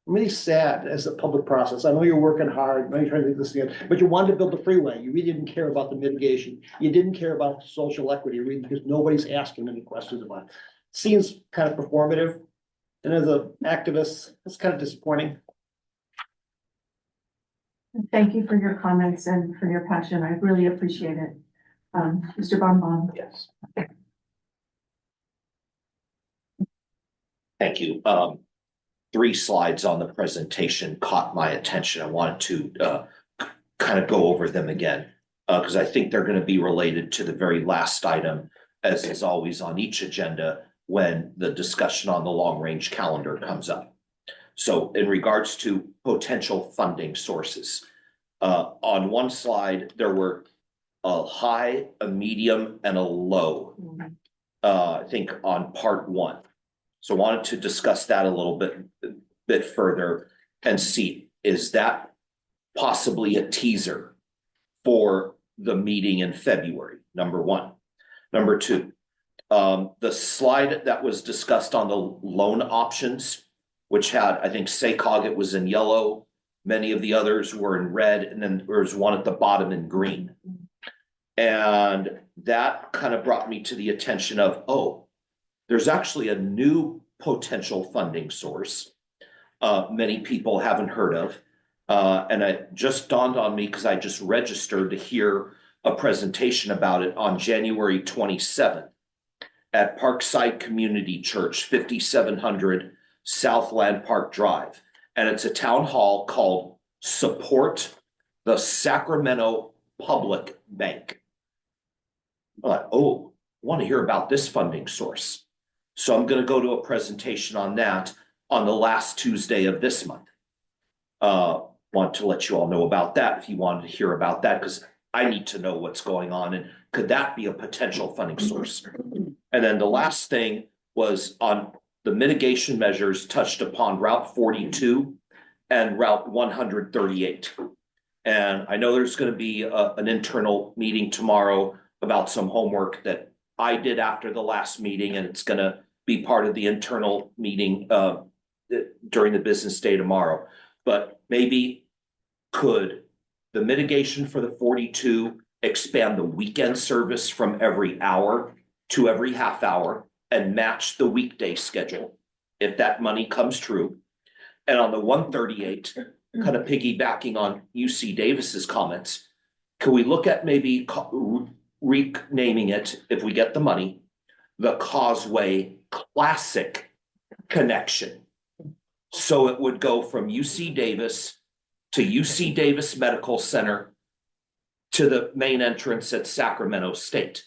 Really sad as a public process. I know you're working hard. I know you're trying to do this again, but you wanted to build the freeway. You really didn't care about the mitigation. You didn't care about social equity, really, because nobody's asking any questions about it. Seems kind of performative. And as an activist, it's kind of disappointing. Thank you for your comments and for your passion. I really appreciate it. Mr. Bonbon. Yes. Thank you. 3 slides on the presentation caught my attention. I wanted to kind of go over them again because I think they're going to be related to the very last item, as is always on each agenda when the discussion on the long-range calendar comes up. So in regards to potential funding sources, on one slide, there were a high, a medium, and a low, I think on part 1. So I wanted to discuss that a little bit further and see, is that possibly a teaser for the meeting in February, number 1. Number 2, the slide that was discussed on the loan options, which had, I think, SACOG, it was in yellow, many of the others were in red, and then there was one at the bottom in green. And that kind of brought me to the attention of, oh, there's actually a new potential funding source many people haven't heard of. And it just dawned on me because I just registered to hear a presentation about it on January 27th at Parkside Community Church, 5700 Southland Park Drive. And it's a town hall called Support the Sacramento Public Bank. I'm like, oh, I want to hear about this funding source. So I'm gonna go to a presentation on that on the last Tuesday of this month. Want to let you all know about that if you wanted to hear about that, because I need to know what's going on and could that be a potential funding source? And then the last thing was on the mitigation measures touched upon Route 42 and Route 138. And I know there's going to be an internal meeting tomorrow about some homework that I did after the last meeting, and it's going to be part of the internal meeting during the business day tomorrow. But maybe could the mitigation for the 42 expand the weekend service from every hour to every half hour and match the weekday schedule if that money comes true? And on the 138, kind of piggybacking on UC Davis's comments, can we look at maybe renaming it, if we get the money, the Causeway Classic Connection? So it would go from UC Davis to UC Davis Medical Center to the main entrance at Sacramento State.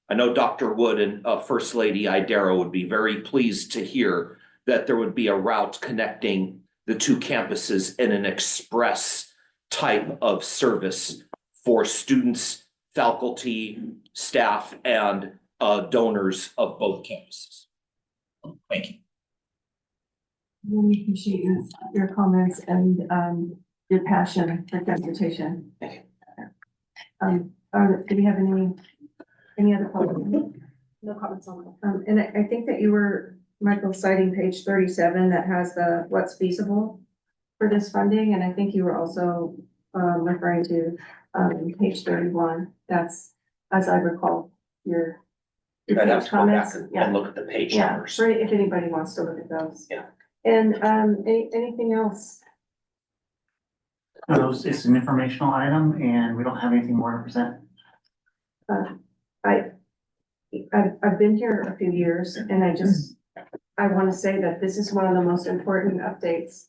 I know Dr. Wood and First Lady Idero would be very pleased to hear that there would be a route connecting the two campuses in an express type of service for students, faculty, staff, and donors of both campuses. Thank you. Really appreciate your comments and your passion for transportation. Do we have any other comments? No comments on that. And I think that you were, Michael, citing page 37 that has the what's feasible for this funding, and I think you were also referring to page 31. That's, as I recall, your I'd have to go back comments. and look at the page Yeah, numbers. for if anybody wants to look at those. Yeah. And anything else? It's an informational item and we don't have anything more to present. I've been here a few years and I want to say that this is one of the most important updates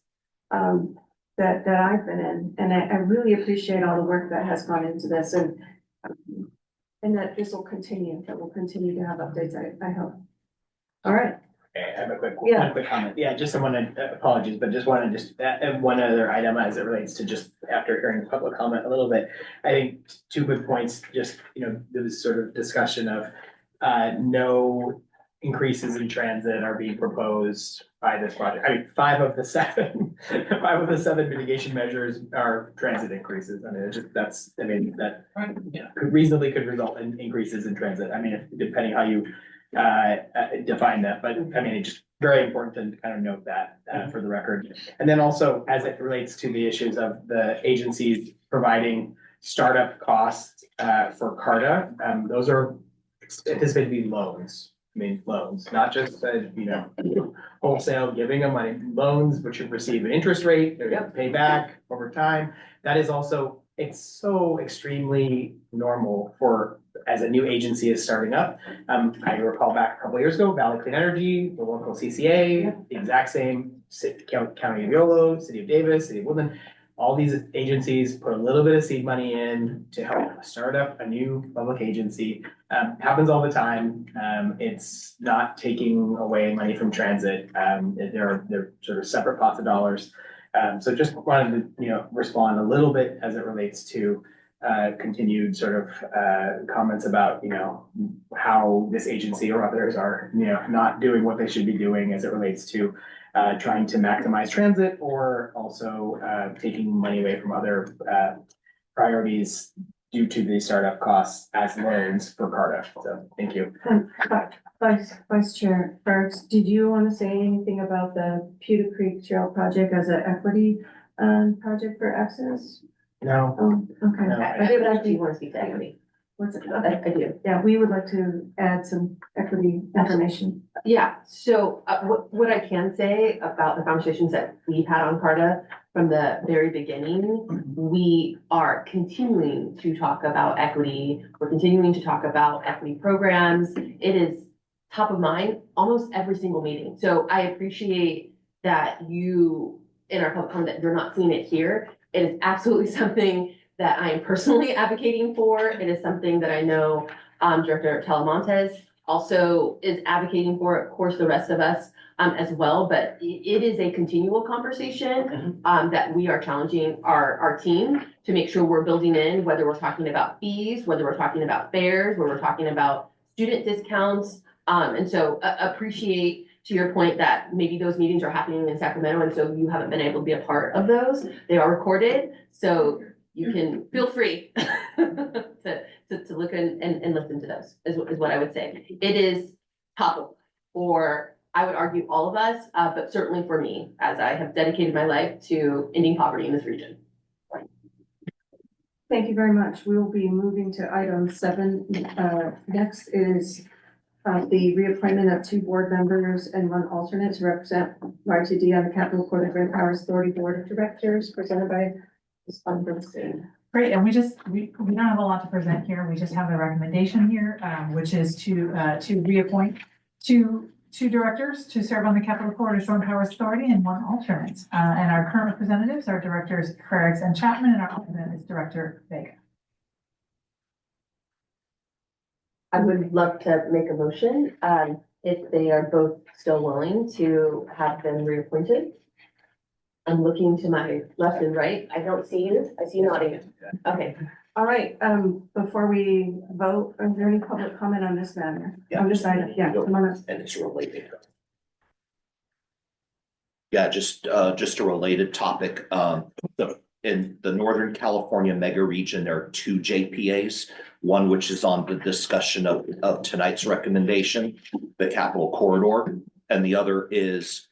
that I've been in. And I really appreciate all the work that has gone into this and that this will continue, that we'll continue to have updates, I hope. All right. Okay, I have a quick, Yeah. one quick comment. Yeah, just apologies, but just wanted to add one other item as it relates to just after hearing the public comment a little bit. I think two good points, just, there was sort of discussion of no increases in transit are being proposed by this project. I mean, five of the seven mitigation measures are transit increases. I mean, that could reasonably result in increases in transit. I mean, depending how you define that, but I mean, it's just very important to kind of note that for the record. And then also, as it relates to the issues of the agencies providing startup costs for CARTA, those are anticipated to be loans. I mean, loans, not just wholesale giving them money, loans, which you receive an interest rate, they're gonna pay back over time. That is also, it's so extremely normal for, as a new agency is starting up. I recall back a couple of years ago, Valley Clean Energy, the local CCA, the exact same, County of Yolo, City of Davis, City of Woodland. All these agencies put a little bit of seed money in to help start up a new public agency. Happens all the time. It's not taking away money from transit. They're sort of separate pots of dollars. So just wanted to, respond a little bit as it relates to continued sort of comments about, how this agency or others are, not doing what they should be doing as it relates to trying to maximize transit or also taking money away from other priorities due to the startup costs as loans for CARTA. So thank you. Vice Chair Parks, did you want to say anything about the Pewter Creek Trail project as an equity project for access? No. Oh, okay. No. I do actually want to speak to equity. What's it? I do. Yeah, we would like to add some equity information. Yeah, so what I can say about the conversations that we've had on CARTA from the very beginning, we are continuing to talk about equity. We're continuing to talk about equity programs. It is top of mind almost every single meeting. So I appreciate that you, in our public comment, that you're not seeing it here. It is absolutely something that I am personally advocating for. It is something that I know Director Talamontes also is advocating for, of course, the rest of us as well, but it is a continual conversation that we are challenging our team to make sure we're building in, whether we're talking about fees, whether we're talking about fares, whether we're talking about student discounts. And so appreciate, to your point, that maybe those meetings are happening in Sacramento, and so you haven't been able to be a part of those. They are recorded, so you can feel free to look and listen to those, is what I would say. It is topical for, I would argue, all of us, but certainly for me, as I have dedicated my life to ending poverty in this region. Thank you very much. We will be moving to item 7. Next is the reappointment of 2 board members and 1 alternate to represent YTD on the Capital Court Grand Powers Authority Board of Directors, presented by Ms. Bernstein. Great, and we don't have a lot to present here. We just have the recommendation here, which is to reappoint two directors to serve on the Capital Corridor Storm Powers Authority and 1 alternate. And our current representatives are Directors Craigs and Chapman, and our alternate is Director Vega. I would love to make a motion, if they are both still willing to have them reappointed. I'm looking to my left and right. I don't see you. I see you nodding. Okay. All right, before we vote, is there any public comment on this matter? Yeah. On this item, yeah, come on up. And it's related. Yeah, just a related topic. In the Northern California mega region, there are 2 JPAs. One which is on the discussion of tonight's recommendation, the Capital Corridor, and the other is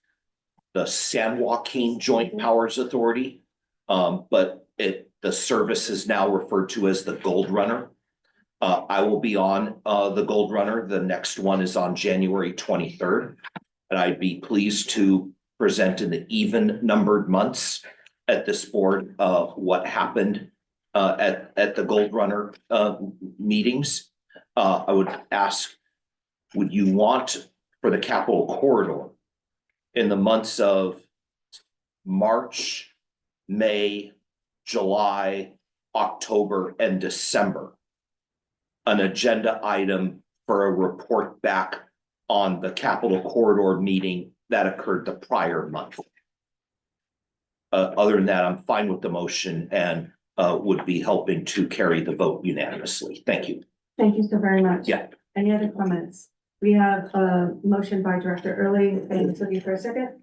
the San Joaquin Joint Powers Authority. But the service is now referred to as the Gold Runner. I will be on the Gold Runner. The next one is on January 23rd. And I'd be pleased to present in the even numbered months at this board what happened at the Gold Runner meetings. I would ask, would you want for the Capital Corridor in the months of March, May, July, October, and December, an agenda item for a report back on the Capital Corridor meeting that occurred the prior month? Other than that, I'm fine with the motion and would be helping to carry the vote unanimously. Thank you. Thank you so very much. Yeah. Any other comments? We have a motion by Director Early, and it's looking for a second.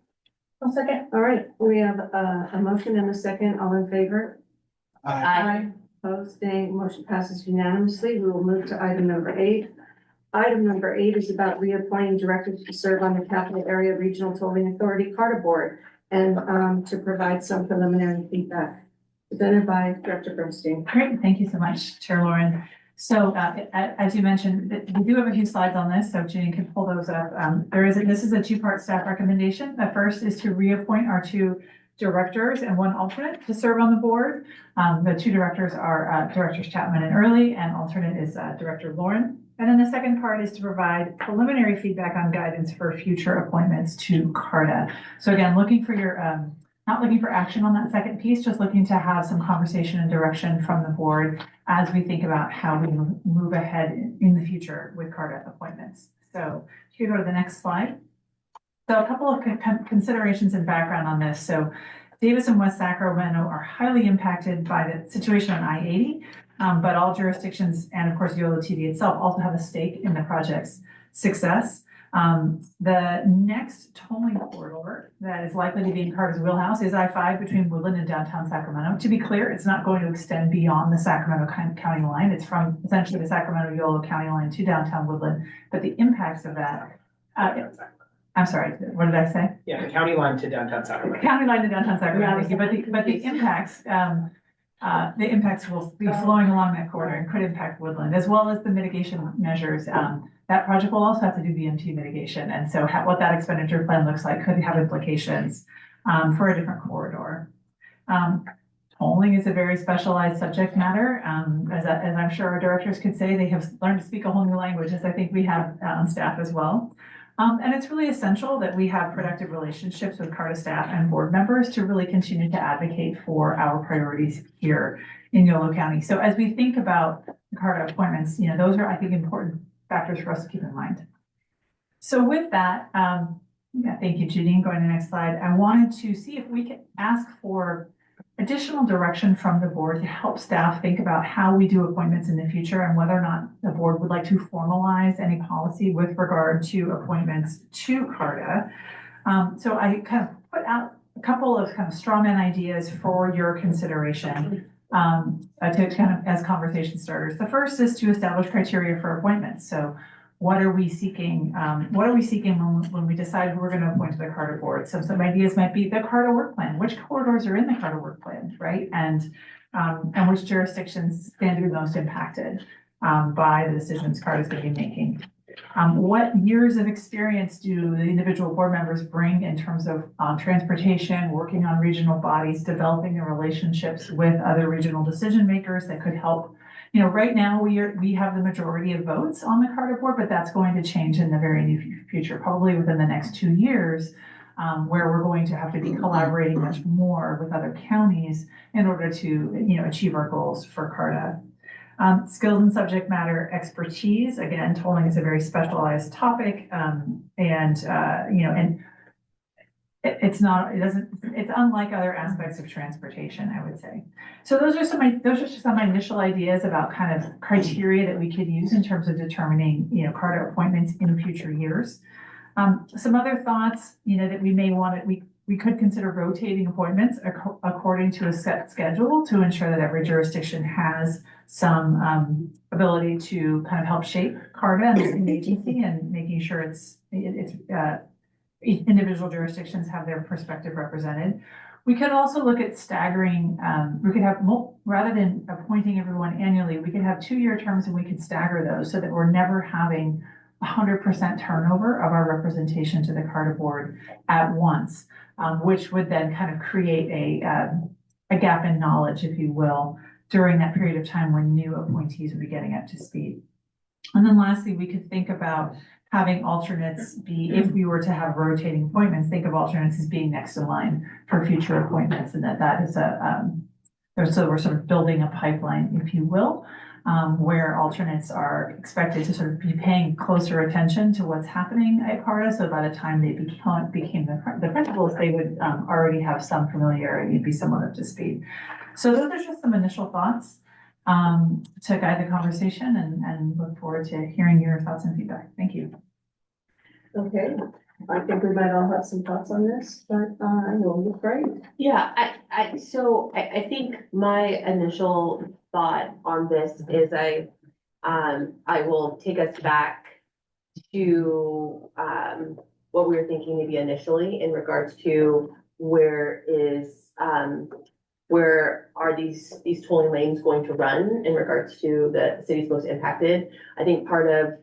One second. All right, we have a motion and a second. All in favor? Aye. Opposed, nay, motion passes unanimously. We will move to item number 8. Item number 8 is about reappointing directors to serve on the Capital Area Regional Tolling Authority CARTA Board and to provide some preliminary feedback. Presented by Director Bernstein. Great, thank you so much, Chair Lauren. So as you mentioned, we do have a few slides on this, so Jenny can pull those up. This is a 2-part staff recommendation. The first is to reappoint our 2 directors and 1 alternate to serve on the board. The 2 directors are Directors Chapman and Early, and alternate is Director Lauren. And then the second part is to provide preliminary feedback on guidance for future appointments to CARTA. So again, looking for your not looking for action on that second piece, just looking to have some conversation and direction from the board as we think about how we move ahead in the future with CARTA appointments. So if you go to the next slide. So a couple of considerations and background on this. So Davis and West Sacramento are highly impacted by the situation on I-80, but all jurisdictions and of course YoloTD itself also have a stake in the project's success. The next tolling corridor that is likely to be in CARTA's wheelhouse is I-5 between Woodland and downtown Sacramento. To be clear, it's not going to extend beyond the Sacramento County line. It's from essentially the Sacramento Yolo County line to downtown Woodland, but the impacts of that, I'm sorry, what did I say? Yeah, the county line to downtown Sacramento. County line to downtown Sacramento, thank you. But the impacts will be flowing along that corridor and could impact Woodland, as well as the mitigation measures. That project will also have to do BMT mitigation. And so what that expenditure plan looks like could have implications for a different corridor. Tolling is a very specialized subject matter. As I'm sure our directors could say, they have learned to speak a whole new language, as I think we have on staff as well. And it's really essential that we have productive relationships with CARTA staff and board members to really continue to advocate for our priorities here in Yolo County. So as we think about the CARTA appointments, those are, I think, important factors for us to keep in mind. So with that, yeah, thank you, Judy. Going to the next slide. I wanted to see if we could ask for additional direction from the board to help staff think about how we do appointments in the future and whether or not the board would like to formalize any policy with regard to appointments to CARTA. So I kind of put out a couple of kind of straw man ideas for your consideration to kind of as conversation starters. The first is to establish criteria for appointments. So what are we seeking? When we decide who we're going to appoint to the CARTA board? So some ideas might be the CARTA work plan. Which corridors are in the CARTA work plan, right? And which jurisdictions stand to be most impacted by the decisions CARTA is going to be making. What years of experience do the individual board members bring in terms of transportation, working on regional bodies, developing the relationships with other regional decision makers that could help? You know, right now we have the majority of votes on the CARTA board, but that's going to change in the very near future, probably within the next 2 years, where we're going to have to be collaborating much more with other counties in order to, achieve our goals for CARTA. Skills and subject matter expertise, again, tolling is a very specialized topic, it's unlike other aspects of transportation, I would say. So those are just some initial ideas about kind of criteria that we could use in terms of determining, CARTA appointments in future years. Some other thoughts, that we may want to, we could consider rotating appointments according to a set schedule to ensure that every jurisdiction has some ability to kind of help shape CARTA and the agency and making sure individual jurisdictions have their perspective represented. We could also look at staggering, we could have, rather than appointing everyone annually, we could have 2-year terms and we could stagger those so that we're never having 100% turnover of our representation to the CARTA board at once, which would then kind of create a gap in knowledge, if you will, during that period of time when new appointees would be getting up to speed. And then lastly, we could think about having alternates be, if we were to have rotating appointments, think of alternates as being next in line for future appointments, and that is so we're sort of building a pipeline, if you will, where alternates are expected to sort of be paying closer attention to what's happening at CARTA. So by the time they became the principals, they would already have some familiarity and be somewhat up to speed. So those are just some initial thoughts to guide the conversation, and look forward to hearing your thoughts and feedback. Thank you. Okay, I think we might all have some thoughts on this, but I will look right. Yeah, I think my initial thought on this is I will take us back to what we were thinking maybe initially in regards to where are these tolling lanes going to run in regards to the cities most impacted. I think part of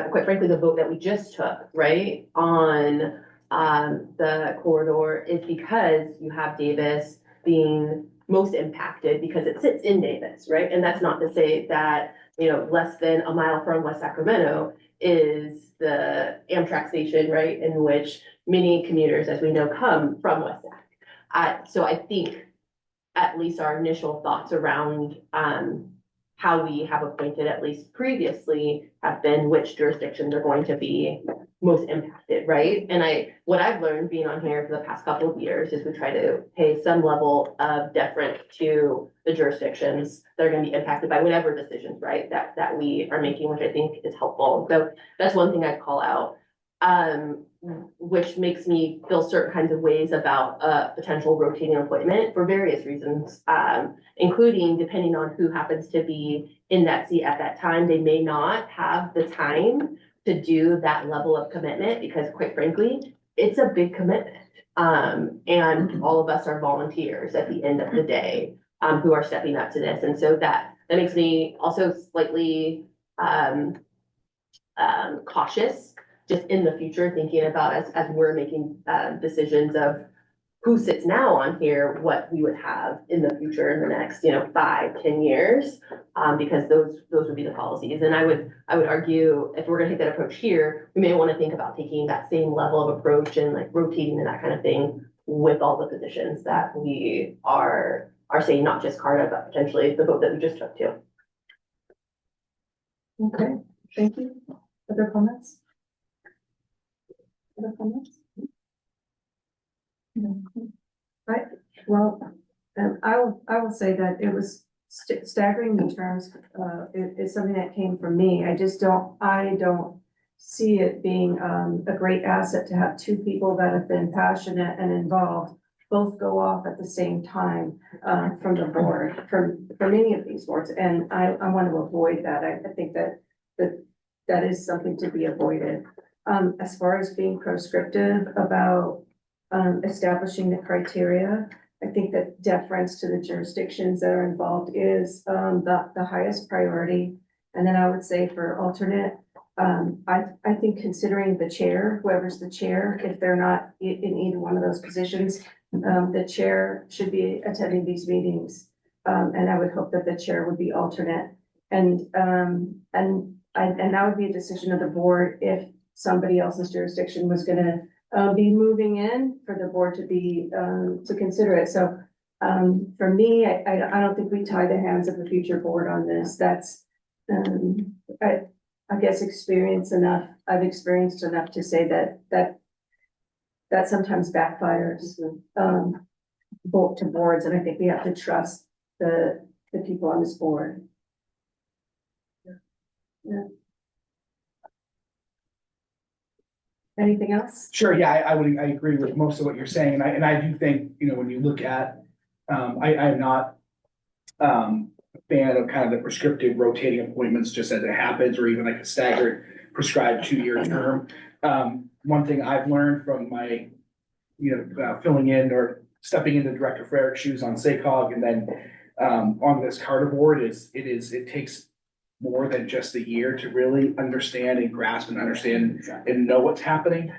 quite frankly, the vote that we just took, right, on the corridor is because you have Davis being most impacted because it sits in Davis, right? And that's not to say that, less than a mile from West Sacramento is the Amtrak station, right, in which many commuters, as we know, come from West Sac. So I think at least our initial thoughts around how we have appointed, at least previously, have been which jurisdictions are going to be most impacted, right? And what I've learned being on here for the past couple of years is we try to pay some level of deference to the jurisdictions that are going to be impacted by whatever decisions, right, that we are making, which I think is helpful. So that's one thing I'd call out, which makes me feel certain kinds of ways about a potential rotating appointment for various reasons, including depending on who happens to be in that seat at that time. They may not have the time to do that level of commitment because, quite frankly, it's a big commitment. And all of us are volunteers at the end of the day, who are stepping up to this. And so that makes me also slightly cautious just in the future, thinking about as we're making decisions of who sits now on here, what we would have in the future in the next, 5-10 years, because those would be the policies. And I would argue if we're gonna take that approach here, we may want to think about taking that same level of approach and like rotating and that kind of thing with all the positions that we are saying, not just CARTA, but potentially the vote that we just took too. Okay, Thank you. Other comments? Other comments? Right, well, I will say that it was staggering in terms, it's something that came from me. I don't see it being, a great asset to have two people that have been passionate and involved both go off at the same time, from the board, from any of these boards. And I want to avoid that. I think that is something to be avoided. As far as being prescriptive about establishing the criteria, I think that deference to the jurisdictions that are involved is the highest priority. And then I would say for alternate, I think considering the chair, whoever's the chair, if they're not in either one of those positions, the chair should be attending these meetings. And I would hope that the chair would be alternate. And that would be a decision of the board if somebody else's jurisdiction was gonna be moving in for the board to be, to consider it. So, for me, I don't think we tie the hands of the future board on this. That's, I guess I've experienced enough to say that sometimes backfires, both to boards, and I think we have to trust the people on this board. Yeah. Anything else? Sure, yeah, I agree with most of what you're saying, and I do think, you know, when you look at, I'm not a fan of kind of the prescriptive rotating appointments just as it happens, or even like a staggered prescribed 2-year term. One thing I've learned from my, filling in or stepping into Director Freric's shoes on SACOG and then on this Carter board it takes more than just a year to really understand and grasp and understand and know what's happening.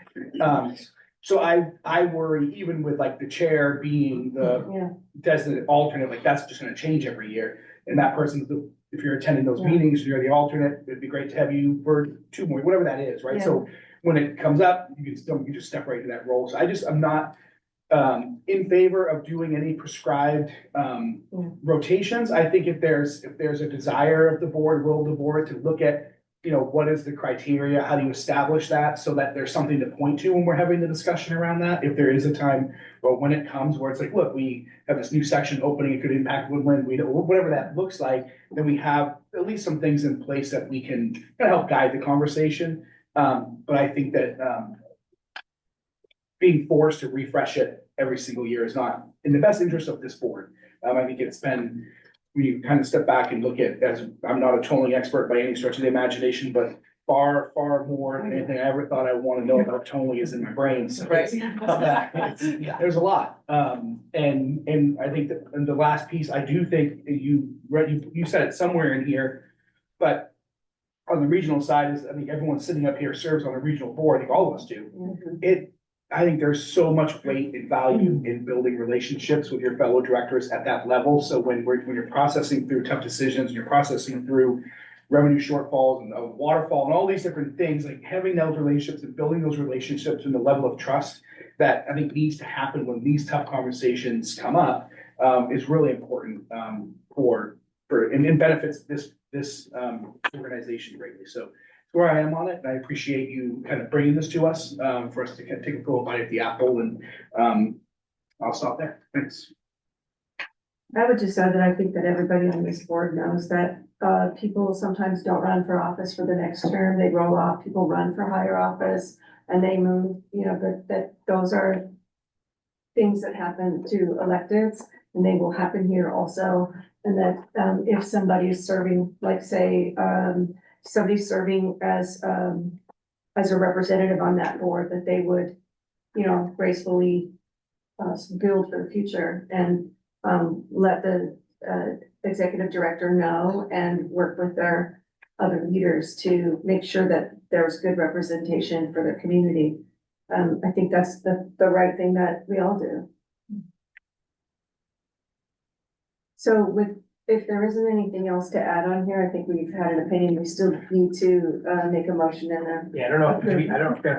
So I worry, even with like the chair being the designated alternate, like that's just gonna change every year. And that person, if you're attending those meetings, you're the alternate, it'd be great to have you for 2 more, whatever that is, right? So when it comes up, you can just step right into that role. So I'm not in favor of doing any prescribed rotations. I think if there's a desire of the board, will of the board to look at, what is the criteria, how do you establish that so that there's something to point to when we're having the discussion around that. If there is a time, or when it comes where it's like, look, we have this new section opening, it could impact woodland, whatever that looks like, then we have at least some things in place that we can kind of help guide the conversation. But I think that being forced to refresh it every single year is not in the best interest of this board. I think it's been, when you kind of step back and look at, as I'm not a tolling expert by any stretch of the imagination, but far, far more than anything I ever thought I want to know about tolling is in my brain. So there's a lot. And I think that in the last piece, I do think you said it somewhere in here, but on the regional side is, I think everyone sitting up here serves on a regional board. I think all of us do. I think there's so much weight and value in building relationships with your fellow directors at that level. So when you're processing through tough decisions, and you're processing through revenue shortfalls and a waterfall and all these different things, like having those relationships and building those relationships and the level of trust that I think needs to happen when these tough conversations come up is really important and benefits this organization greatly. So where I am on it, and I appreciate you kind of bringing this to us for us to kind of take a full bite at the apple, and I'll stop there. Thanks. I would just add that I think that everybody on this board knows that people sometimes don't run for office for the next term. They roll off, people run for higher office and they move, that those are things that happen to electeds, and they will happen here also. And that if somebody is serving, like say, somebody's serving as a representative on that board, that they would, gracefully build for the future and let the executive director know and work with their other leaders to make sure that there's good representation for the community. I think that's the right thing that we all do. So if there isn't anything else to add on here, I think we've had an opinion. We still need to make a motion in there. Yeah, I don't know if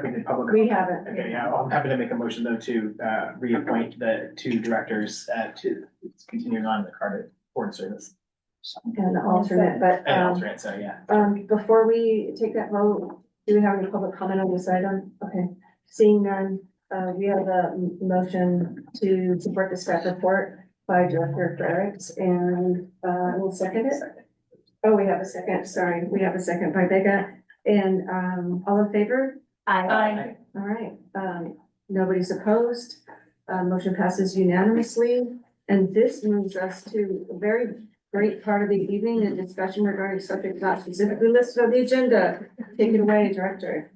we did public. We haven't. Okay, yeah, I'm happy to make a motion though to reappoint the 2 directors to continuing on the Carter board service. and the alternate, but, And alternate, so yeah. before we take that vote, do we have any public comment on this item? Okay, seeing none, we have a motion to support the staff report by Director Fredericks, and, we'll second it. Oh, we have a second, sorry, we have a second by Vega, and, all in favor? Aye. All right, nobody's opposed, motion passes unanimously, and this moves us to a very great part of the evening, a discussion regarding subject not specifically listed on the agenda. Take it away, Director.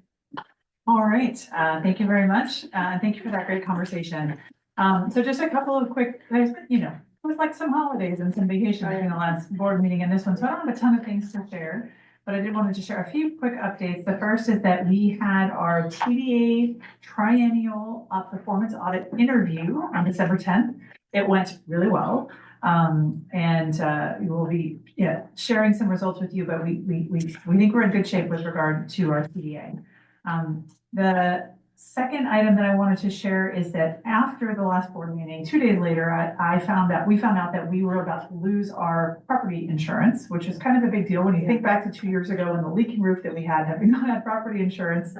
All right, thank you very much. Thank you for that great conversation. So just a couple of quick, there's, it was like some holidays and some vacation between the last board meeting and this one, so I don't have a ton of things to share, but I did want to just share a few quick updates. The first is that we had our TDA triennial performance audit interview on December 10th. It went really well. We will be sharing some results with you, but we think we're in good shape with regard to our TDA. The second item that I wanted to share is that after the last board meeting, 2 days later, we found out that we were about to lose our property insurance, which is kind of a big deal when you think back to 2 years ago and the leaking roof that we had we not had property insurance.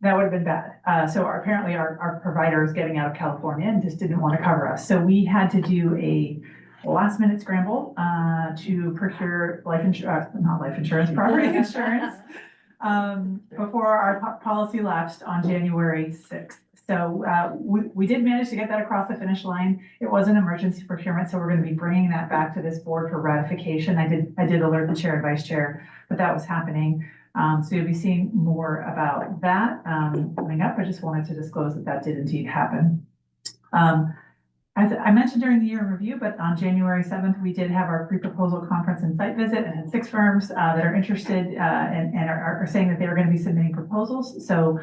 That would have been bad. So apparently our provider is getting out of California and just didn't want to cover us. So we had to do a last minute scramble to procure property insurance before our policy lapsed on January 6th. So we did manage to get that across the finish line. It was an emergency procurement, so we're going to be bringing that back to this board for ratification. I did alert the chair and vice chair, but that was happening. So you'll be seeing more about that coming up. I just wanted to disclose that did indeed happen. As I mentioned during the year in review, but on January 7th, we did have our pre-proposal conference and site visit and had 6 firms that are interested and are saying that they are going to be submitting proposals. So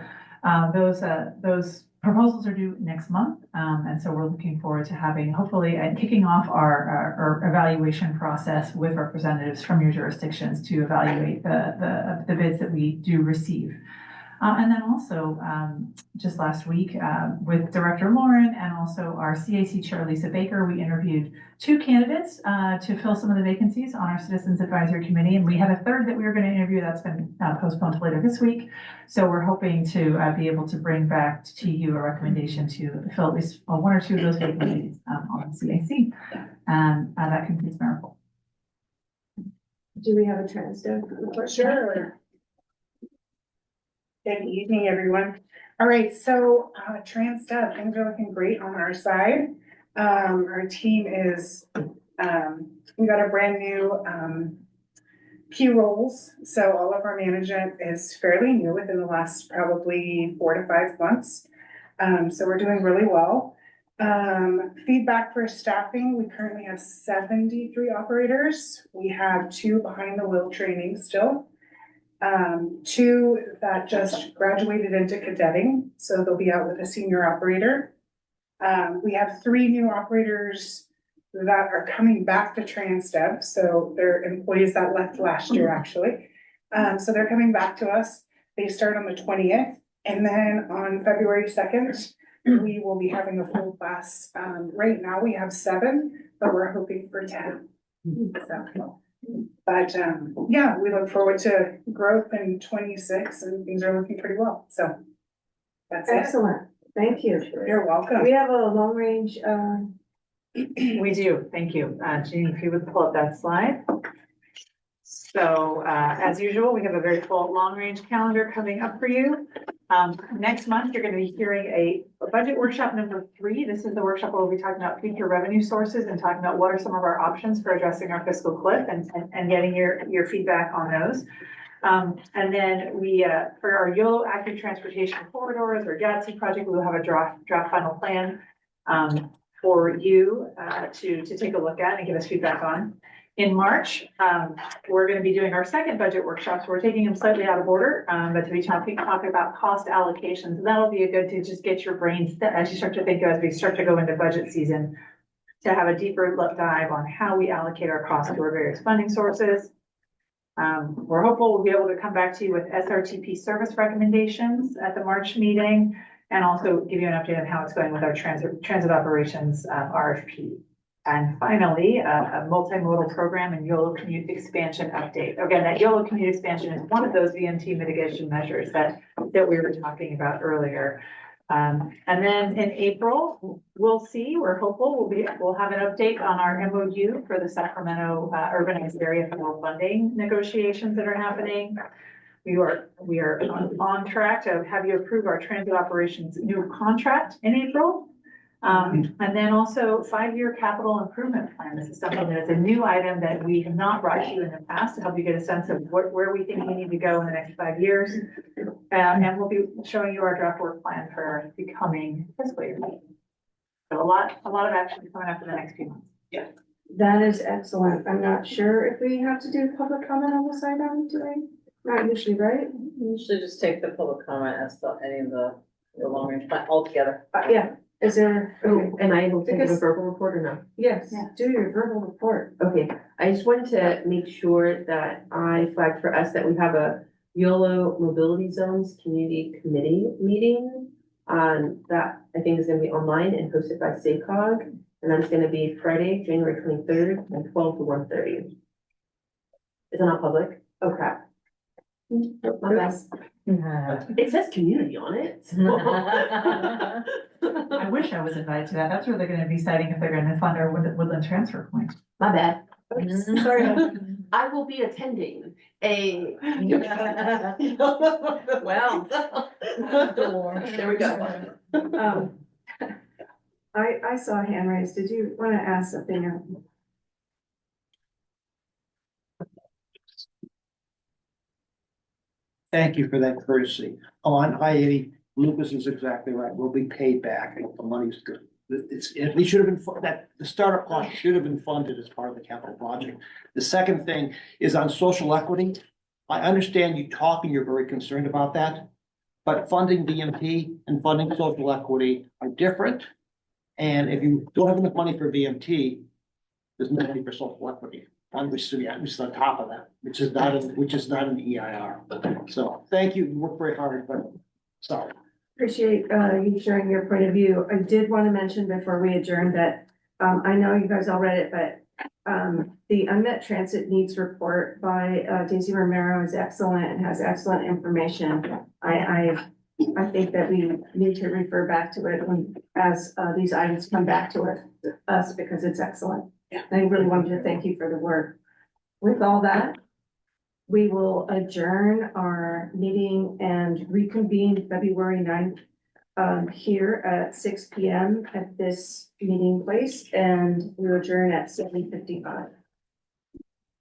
those proposals are due next month. And so we're looking forward to having, hopefully, and kicking off our evaluation process with representatives from your jurisdictions to evaluate the bids that we do receive. And then also, just last week, with Director Lauren and also our CAC Chair Lisa Baker, we interviewed 2 candidates to fill some of the vacancies on our Citizens Advisory Committee. And we had a third that we were going to interview that's been postponed to later this week. So we're hoping to be able to bring back to you a recommendation to fill at least 1 or 2 of those vacancies on the CAC. And that concludes my report. Do we have a transcript report? Sure. Good evening, everyone. All right, so Transdev, things are looking great on our side. Our team is, we got a brand new key roles. So all of our management is fairly new within the last probably 4 to 5 months. So we're doing really well. Feedback for staffing, we currently have 73 operators. We have 2 behind the wheel training still. 2 that just graduated into cadetting, so they'll be out with a senior operator. We have 3 new operators that are coming back to Transdev, so they're employees that left last year actually. So they're coming back to us. They start on the 20th, and then on February 2nd, we will be having a full class. Right now we have 7, but we're hoping for 10. So, but yeah, we look forward to growth in 26 and things are looking pretty well. So that's Excellent. Thank you. You're welcome. We have a long range, We do, thank you. Jean, if you would pull up that slide. So as usual, we have a very full long-range calendar coming up for you. Next month, you're going to be hearing a budget workshop number 3. This is the workshop where we'll be talking about future revenue sources and talking about what are some of our options for addressing our fiscal cliff and getting your feedback on those. And then we, for our Yolo active transportation corridors or YATSE project, we'll have a draft final plan for you to take a look at and give us feedback on. In March, we're going to be doing our second budget workshop, so we're taking them slightly out of order, but to be talking about cost allocations. That'll be a good to just get your brains as you start to think as we start to go into budget season, to have a deeper dive on how we allocate our costs to our various funding sources. We're hopeful we'll be able to come back to you with SRTP service recommendations at the March meeting, and also give you an update on how it's going with our transit operations RFP. And finally, a multimodal program and YOLO commute expansion update. Again, that YOLO commute expansion is one of those VMT mitigation measures that we were talking about earlier. And then in April, we'll see, we're hopeful, we'll have an update on our MOU for the Sacramento urbanized area federal funding negotiations that are happening. We are on track to have you approve our transit operations new contract in April. And then also 5-year capital improvement plan. This is something that is a new item that we have not brought to you in the past to help you get a sense of where we think we need to go in the next 5 years. And we'll be showing you our draft work plan for the coming fiscal year. So a lot of action coming up in the next few months. Yeah. That is excellent. I'm not sure if we have to do public comment on this item today. Not usually, right? You usually just take the public comment as to any of the long range plan altogether. Yeah. Is there, okay, Am I able to give a Because- verbal report or no? yes, Yeah. do your verbal report. Okay, I just wanted to make sure that I flagged for us that we have a YOLO Mobility Zones Community Committee meeting. That I think is gonna be online and hosted by SACOG, and that's gonna be Friday, January 23rd, from 12 to 1:30. Is it not public? Oh crap. My bad. It says community on it. I wish I was invited to that. That's where they're gonna be deciding if they're gonna fund our Woodland transfer point. My bad. Sorry. I will be attending a. Well. There we go. I saw a hand raised. Did you want to ask something? Thank you for that courtesy. On I-80, Lucas is exactly right. We'll be paid back. The money's good. We should have been, the startup cost should have been funded as part of the capital project. The second thing is on social equity. I understand you talk and you're very concerned about that, but funding VMT and funding social equity are different. And if you don't have enough money for VMT, there's no money for social equity. Which is on top of that, which is not in the EIR. So thank you. You work very hard, but sorry. Appreciate you sharing your point of view. I did want to mention before we adjourn that I know you guys all read it, but the unmet transit needs report by Daisy Romero is excellent and has excellent information. I think that we need to refer back to it as these items come back to us because it's excellent. Yeah. I really wanted to thank you for the work. With all that, we will adjourn our meeting and reconvene February 9th here at 6 p.m. at this meeting place, and we adjourn at 7:55.